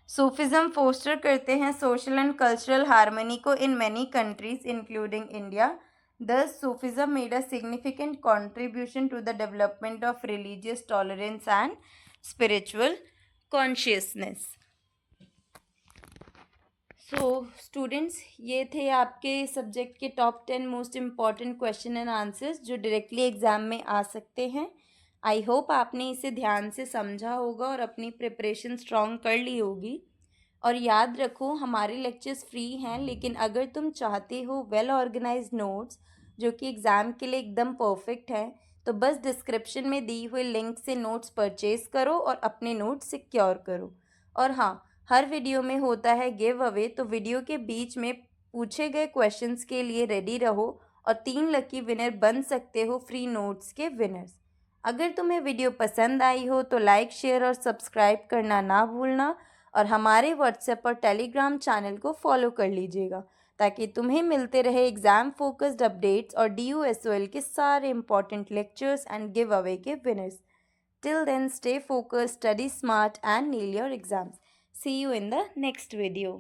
A: Sufism foster करते हैं सोशल एंड कल्चरल हार्मनी को in many countries including India. Thus Sufism made a significant contribution to the development of religious tolerance and spiritual consciousness. So students ये थे आपके subject के top 10 most important question and answers जो directly exam में आ सकते हैं। I hope आपने इसे ध्यान से समझा होगा और अपनी प्रिपरेशन स्ट्रॉन्ग कर ली होगी। और याद रखो हमारे लेक्चर्स फ्री हैं, लेकिन अगर तुम चाहते हो वेल ऑर्गेनाइज नोट्स जो कि एग्ज़ाम के लिए एकदम परफेक्ट है तो बस डिस्क्रिप्शन में दी हुई लिंक से नोट्स परचेज़ करो और अपने नोट्स सिक्योर करो। और हाँ, हर वीडियो में होता है गिव अवे, तो वीडियो के बीच में पूछे गए क्वेश्चंस के लिए रेडी रहो और 3 लकी विनर बन सकते हो फ्री नोट्स के विनर्स। अगर तुम्हें वीडियो पसंद आई हो तो लाइक, शेयर और सब्सक्राइब करना ना भूलना और हमारे व्हाट्सएप और टेलीग्राम चैनल को फॉलो कर लीजिएगा ताकि तुम्हें मिलते रहे एग्ज़ाम फोकस्ड अपडेट्स और DUSOL के सारे important lectures and giveaway के winners. Till then, stay focused, study smart and nail your exams. See you in the next video.